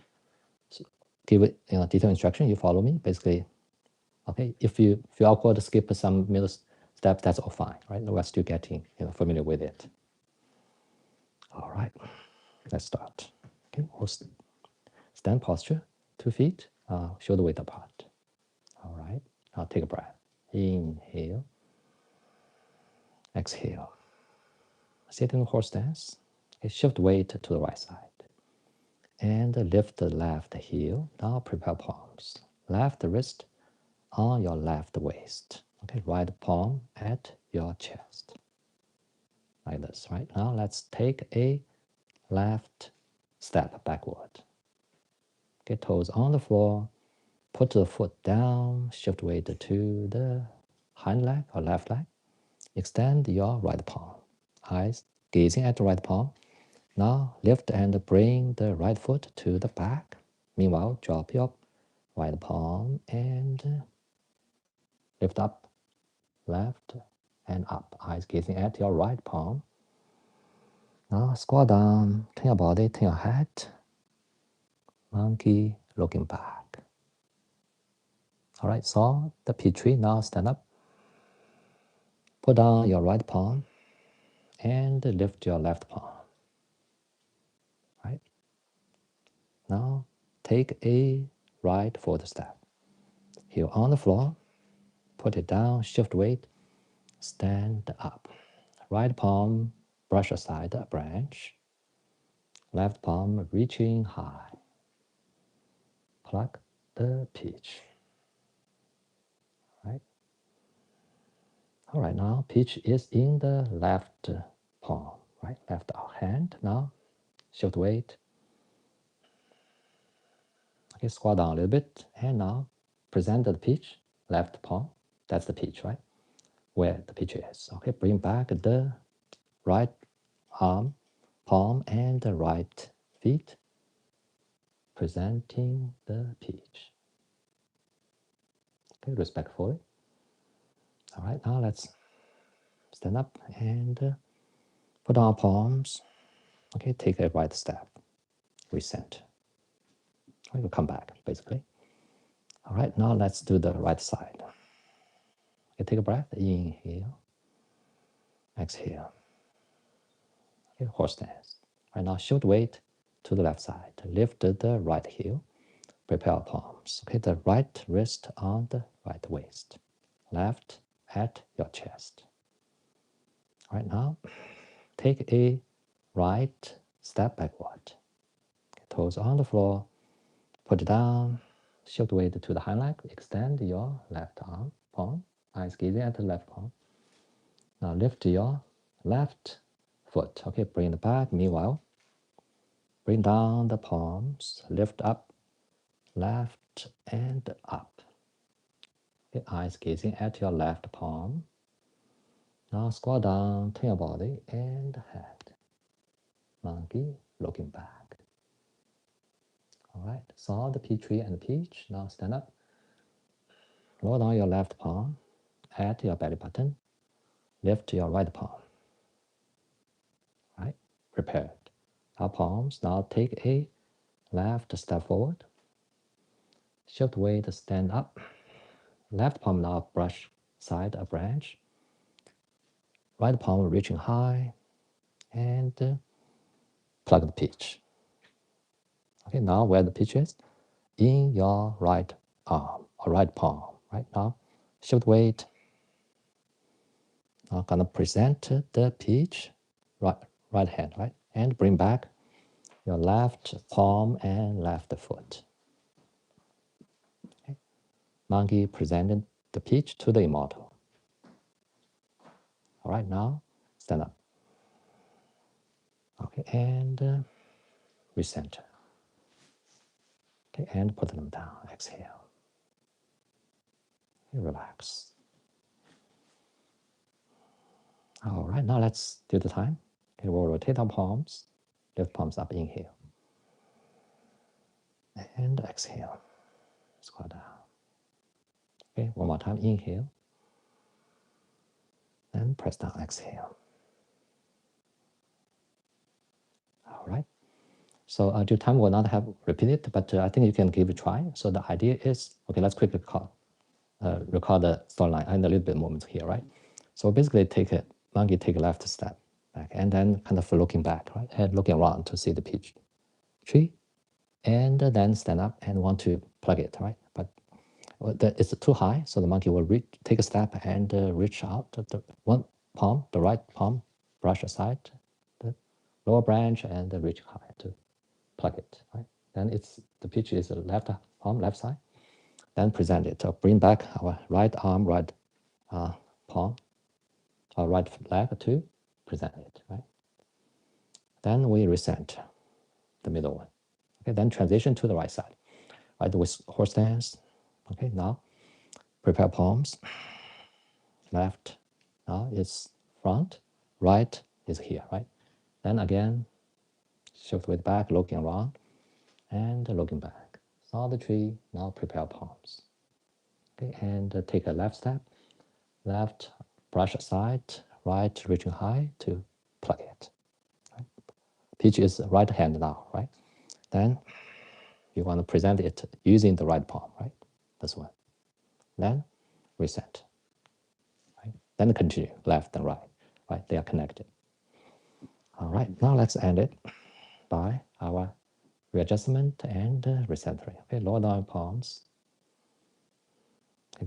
give it detailed instruction. You follow me. Basically, okay. If you feel awkward, skip some middle steps. That's all fine, right? We're still getting familiar with it. All right, let's start. Okay, we'll stand posture, 2 feet, shoulder width apart. All right, now take a breath. Inhale. Exhale. Sit in horse stance. Okay, shift weight to the right side. And lift the left heel. Now prepare palms. Left wrist on your left waist. Okay, right palm at your chest. Like this, right? Now let's take a left step backward. Okay, toes on the floor. Put the foot down. Shift weight to the hind leg or left leg. Extend your right palm. Eyes gazing at the right palm. Now lift and bring the right foot to the back. Meanwhile, drop your right palm and lift up, left and up. Eyes gazing at your right palm. Now squat down, turn your body, turn your head. Monkey looking back. All right, so the peach tree. Now stand up. Put down your right palm and lift your left palm. Right. Now take a right forward step. Heel on the floor. Put it down, shift weight, stand up. Right palm brush aside a branch. Left palm reaching high. Pluck the peach. Right. All right, now peach is in the left palm, right? Left hand. Now shift weight. Okay, squat down a little bit. And now present the peach, left palm. That's the peach, right? Where the peach is. Okay, bring back the right arm, palm, and the right feet, presenting the peach. Okay, respectfully. All right, now let's stand up and put our palms. Okay, take a right step, recenter. We will come back, basically. All right, now let's do the right side. Okay, take a breath, inhale, exhale. Okay, horse stance. Right now, shift weight to the left side. Lift the right heel, prepare our palms. Okay, the right wrist on the right waist. Left at your chest. All right, now take a right step backward. Toes on the floor. Put it down. Shift weight to the hind leg. Extend your left arm, palm. Eyes gazing at the left palm. Now lift your left foot. Okay, bring it back. Meanwhile, bring down the palms. Lift up, left and up. Okay, eyes gazing at your left palm. Now squat down, turn your body and head. Monkey looking back. All right, saw the peach tree and the peach. Now stand up. Lower down your left palm at your belly button. Lift your right palm. Right, prepared. Our palms. Now take a left step forward. Shift weight, stand up. Left palm now brush side a branch. Right palm reaching high and plug the peach. Okay, now where the peach is? In your right arm or right palm. Right now, shift weight. Now gonna present the peach, right hand, right? And bring back your left palm and left foot. Okay. Monkey presented the pitch to the immortal. All right, now stand up. Okay, and recenter. Okay, and put them down. Exhale. Okay, relax. All right, now let's do the time. Okay, we'll rotate our palms. Lift palms up, inhale. And exhale. Squat down. Okay, one more time. Inhale. And press down. Exhale. All right. So due time will not have repeated, but I think you can give it a try. So the idea is, okay, let's quickly record the storyline and a little bit movement here, right? So basically take a monkey, take a left step back, and then kind of looking back, right? And looking around to see the peach tree, and then stand up and want to plug it, right? But it's too high, so the monkey will take a step and reach out the one palm, the right palm, brush aside the lower branch and reach high to plug it, right? Then the pitch is the left palm, left side. Then present it. Bring back our right arm, right palm, our right leg to present it, right? Then we recenter the middle one. Okay, then transition to the right side, right, with horse stance. Okay, now prepare palms. Left now is front, right is here, right? Then again, shift weight back, looking around, and looking back. Saw the tree, now prepare palms. Okay, and take a left step, left, brush aside, right, reaching high to plug it. Right? Pitch is right hand now, right? Then you want to present it using the right palm, right? This one. Then reset. Right? Then continue, left and right, right? They are connected. All right, now let's end it by our readjustment and recentering. Okay, lower down palms,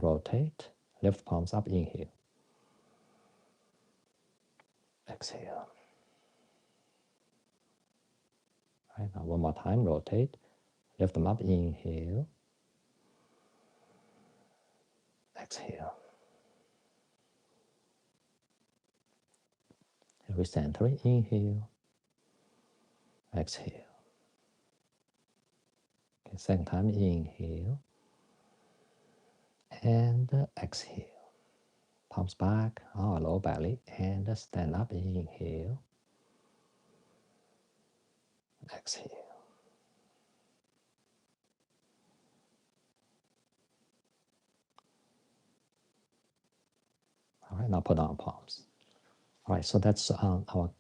rotate, lift palms up, inhale. Exhale. Right, now one more time, rotate, lift them up, inhale. Exhale. Recentering, inhale. Exhale. Okay, second time, inhale. And exhale. Palms back, our lower belly, and stand up, inhale. Exhale. All right, now put down palms. All right, so that's our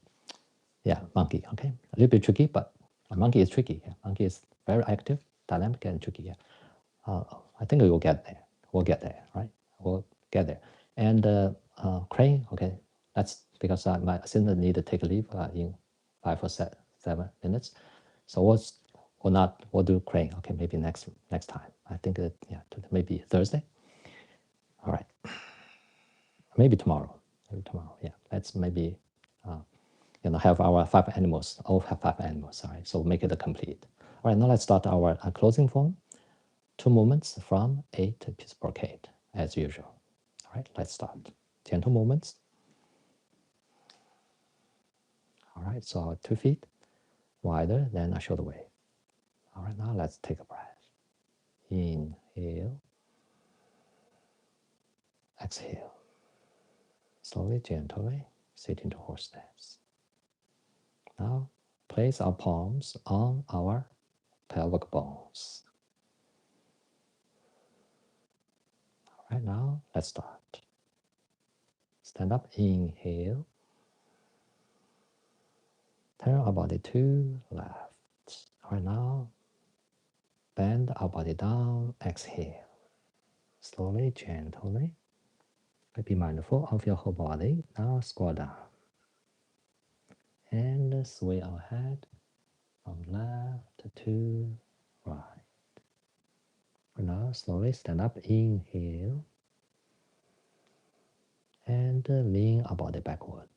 monkey. Okay, a little bit tricky, but a monkey is tricky. Yeah. Monkey is very active, dynamic, and tricky. Yeah. I think we will get there. We'll get there, right? We'll get there. And crane, okay, that's because my assistant need to take a leave in 5 or 7 minutes. So we'll do crane. Okay, maybe next time. I think maybe Thursday. All right. Maybe tomorrow. Yeah, let's maybe have our 5 animals. All have 5 animals. All right, so make it a complete. All right, now let's start our closing form. 2 movements from 8 piece brocade as usual. All right, let's start. Gentle movements. All right, so our 2 feet wider than our shoulder width. All right, now let's take a breath. Inhale. Exhale. Slowly, gently, sit into horse stance. Now, place our palms on our pelvic bones. All right, now let's start. Stand up, inhale. Turn our body to left. All right, now bend our body down, exhale. Slowly, gently. Be mindful of your whole body. Now squat down. And sway our head from left to right. Now slowly stand up, inhale. And lean our body backward.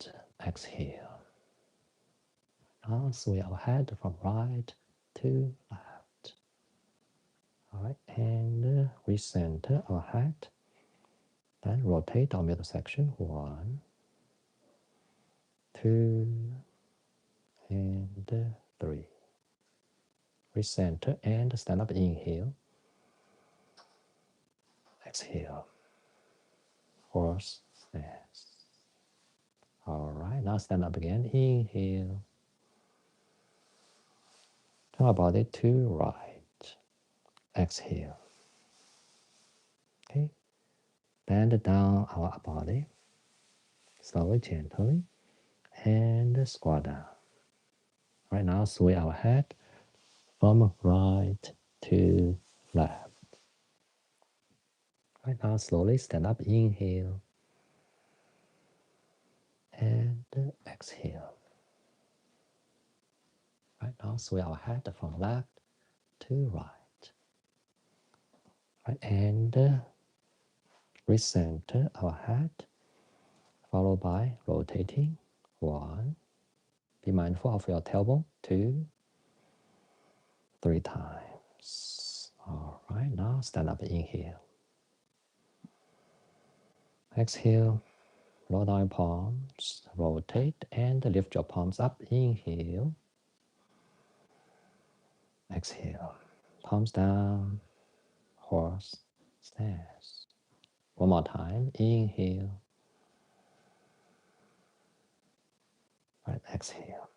Exhale. Now sway our head from right to left. All right, and recenter our head. Then rotate our middle section. 1, 2, and 3. Recenter and stand up. Inhale. Exhale. Horse stance. All right, now stand up again. Inhale. Turn our body to right. Exhale. Okay. Bend down our body. Slowly, gently. And squat down. Right now, sway our head from right to left. Right now, slowly stand up. Inhale. And exhale. Right now, sway our head from left to right. Right, and recenter our head, followed by rotating. 1. Be mindful of your tailbone. 2, 3 times. All right, now stand up. Inhale. Exhale. Roll down your palms. Rotate and lift your palms up. Inhale. Exhale. Palms down. Horse stance. One more time. Inhale. Right, exhale.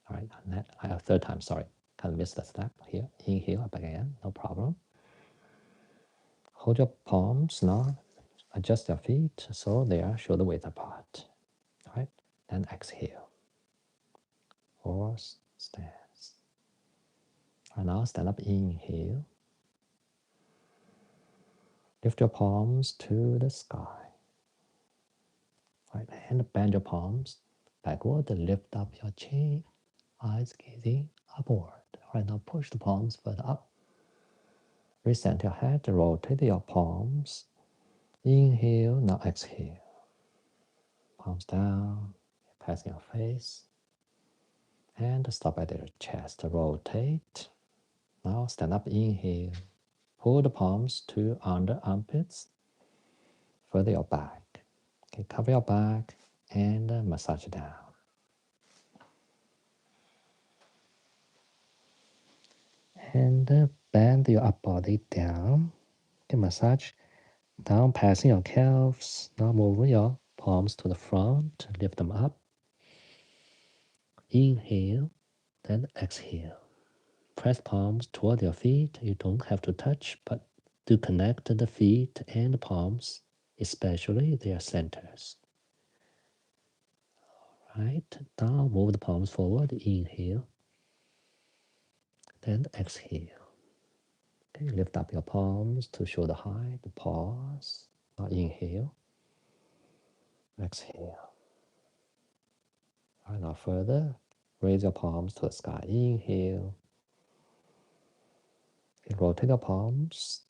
All right, third time, sorry. Kind of missed the step here. Inhale up again, no problem. Hold your palms now. Adjust your feet so they are shoulder width apart. All right, then exhale. Horse stance. And now stand up. Inhale. Lift your palms to the sky. Right, and bend your palms backward. Lift up your chin. Eyes gazing upward. All right, now push the palms further up. Recenter your head. Rotate your palms. Inhale, now exhale. Palms down, passing your face. And stop at the chest. Rotate. Now stand up. Inhale. Pull the palms to under armpits. Further your back. Okay, cover your back and massage down. And bend your upper body down. Okay, massage down, passing your calves. Now move your palms to the front. Lift them up. Inhale, then exhale. Press palms toward your feet. You don't have to touch, but to connect the feet and palms, especially their centers. All right, now move the palms forward. Inhale, then exhale. Okay, lift up your palms to shoulder height. Pause. Now inhale, exhale. All right, now further, raise your palms to the sky. Inhale. Rotate the palms.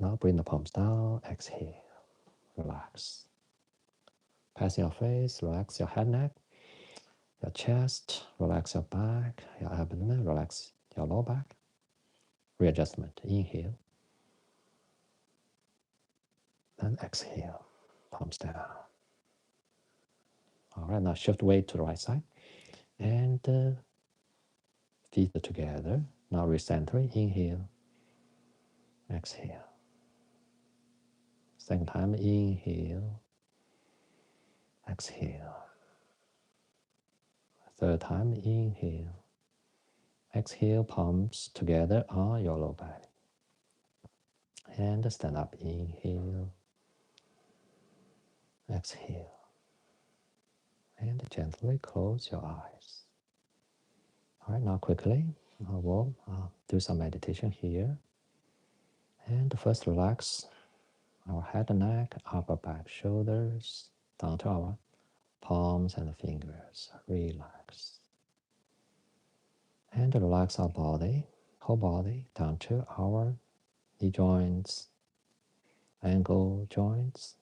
Now bring the palms down. Exhale. Relax. Pass your face. Relax your head, neck, your chest. Relax your back, your abdomen. Relax your lower back. Readjustment. Inhale. Then exhale. Palms down. All right, now shift weight to the right side. And feet together. Now recentering. Inhale. Exhale. Second time. Inhale. Exhale. Third time. Inhale. Exhale. Palms together on your lower body. And stand up. Inhale. Exhale. And gently close your eyes. All right, now quickly, I will do some meditation here. And first relax our head and neck, upper back, shoulders, down to our palms and fingers. Relax. And relax our body, whole body, down to our knee joints, ankle joints,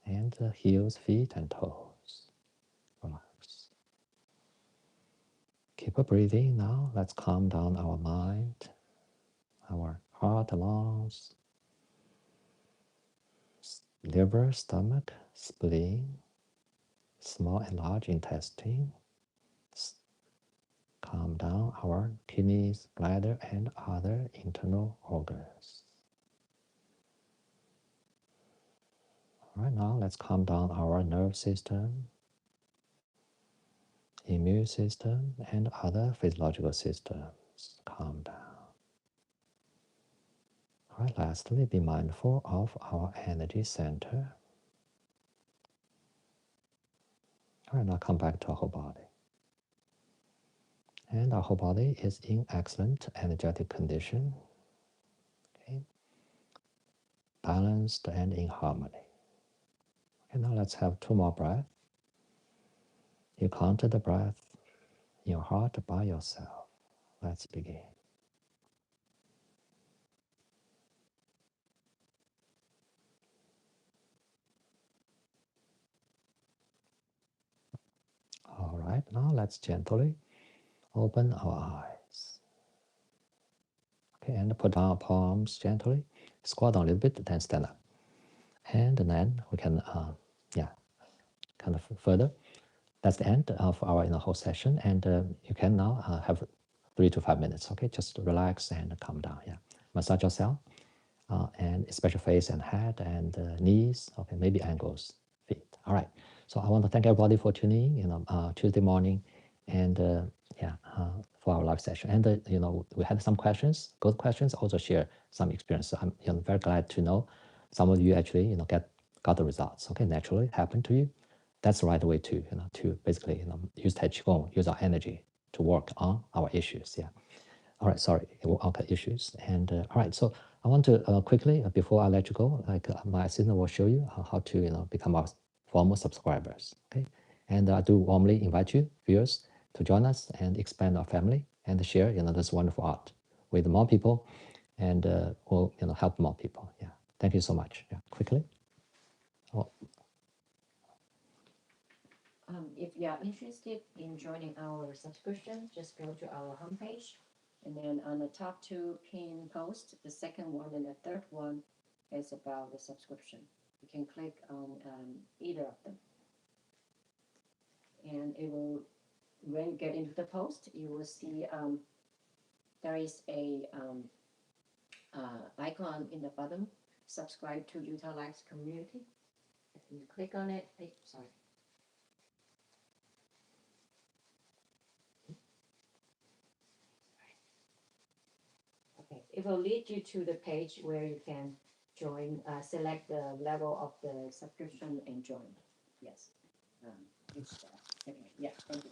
and the heels, feet, and toes. Relax. Keep breathing now. Let's calm down our mind, our heart, lungs, liver, stomach, spleen, small and large intestine. Calm down our kidneys, bladder, and other internal organs. All right, now let's calm down our nerve system, immune system, and other physiological systems. Calm down. All right, lastly, be mindful of our energy center. All right, now come back to our whole body. And our whole body is in excellent energetic condition, okay? Balanced and in harmony. Okay, now let's have 2 more breaths. You count the breath in your heart by yourself. Let's begin. All right, now let's gently open our eyes. Okay, and put down our palms gently. Squat down a little bit, then stand up. And then we can, kind of further. That's the end of our whole session. And you can now have 3 to 5 minutes. Okay, just relax and calm down. Yeah, massage yourself, and especially face and head and knees. Okay, maybe ankles, feet. All right. So I want to thank everybody for tuning in. Tuesday morning, and for our live session. And we had some questions, good questions. Also share some experience. So I'm very glad to know some of you actually got the results. Okay, naturally happened to you. That's the right way to basically use Tai Chi Qigong, use our energy to work on our issues. Yeah. All right, sorry, okay, issues. And all right, so I want to quickly, before I let you go, my assistant will show you how to become our formal subscribers. Okay, and I do warmly invite you, viewers, to join us and expand our family and share this wonderful art with more people, and will help more people. Yeah, thank you so much. Yeah, quickly. Oh, If you are interested in joining our subscription, just go to our homepage. And then on the top 2 pin posts, the second one and the third one is about the subscription. You can click on either of them. And it will, when you get into the post, you will see there is a icon in the bottom, subscribe to Yutao Life's community. If you click on it, sorry. Okay, it will lead you to the page where you can join, select the level of the subscription and join. Yes. It's okay, yeah, thank you.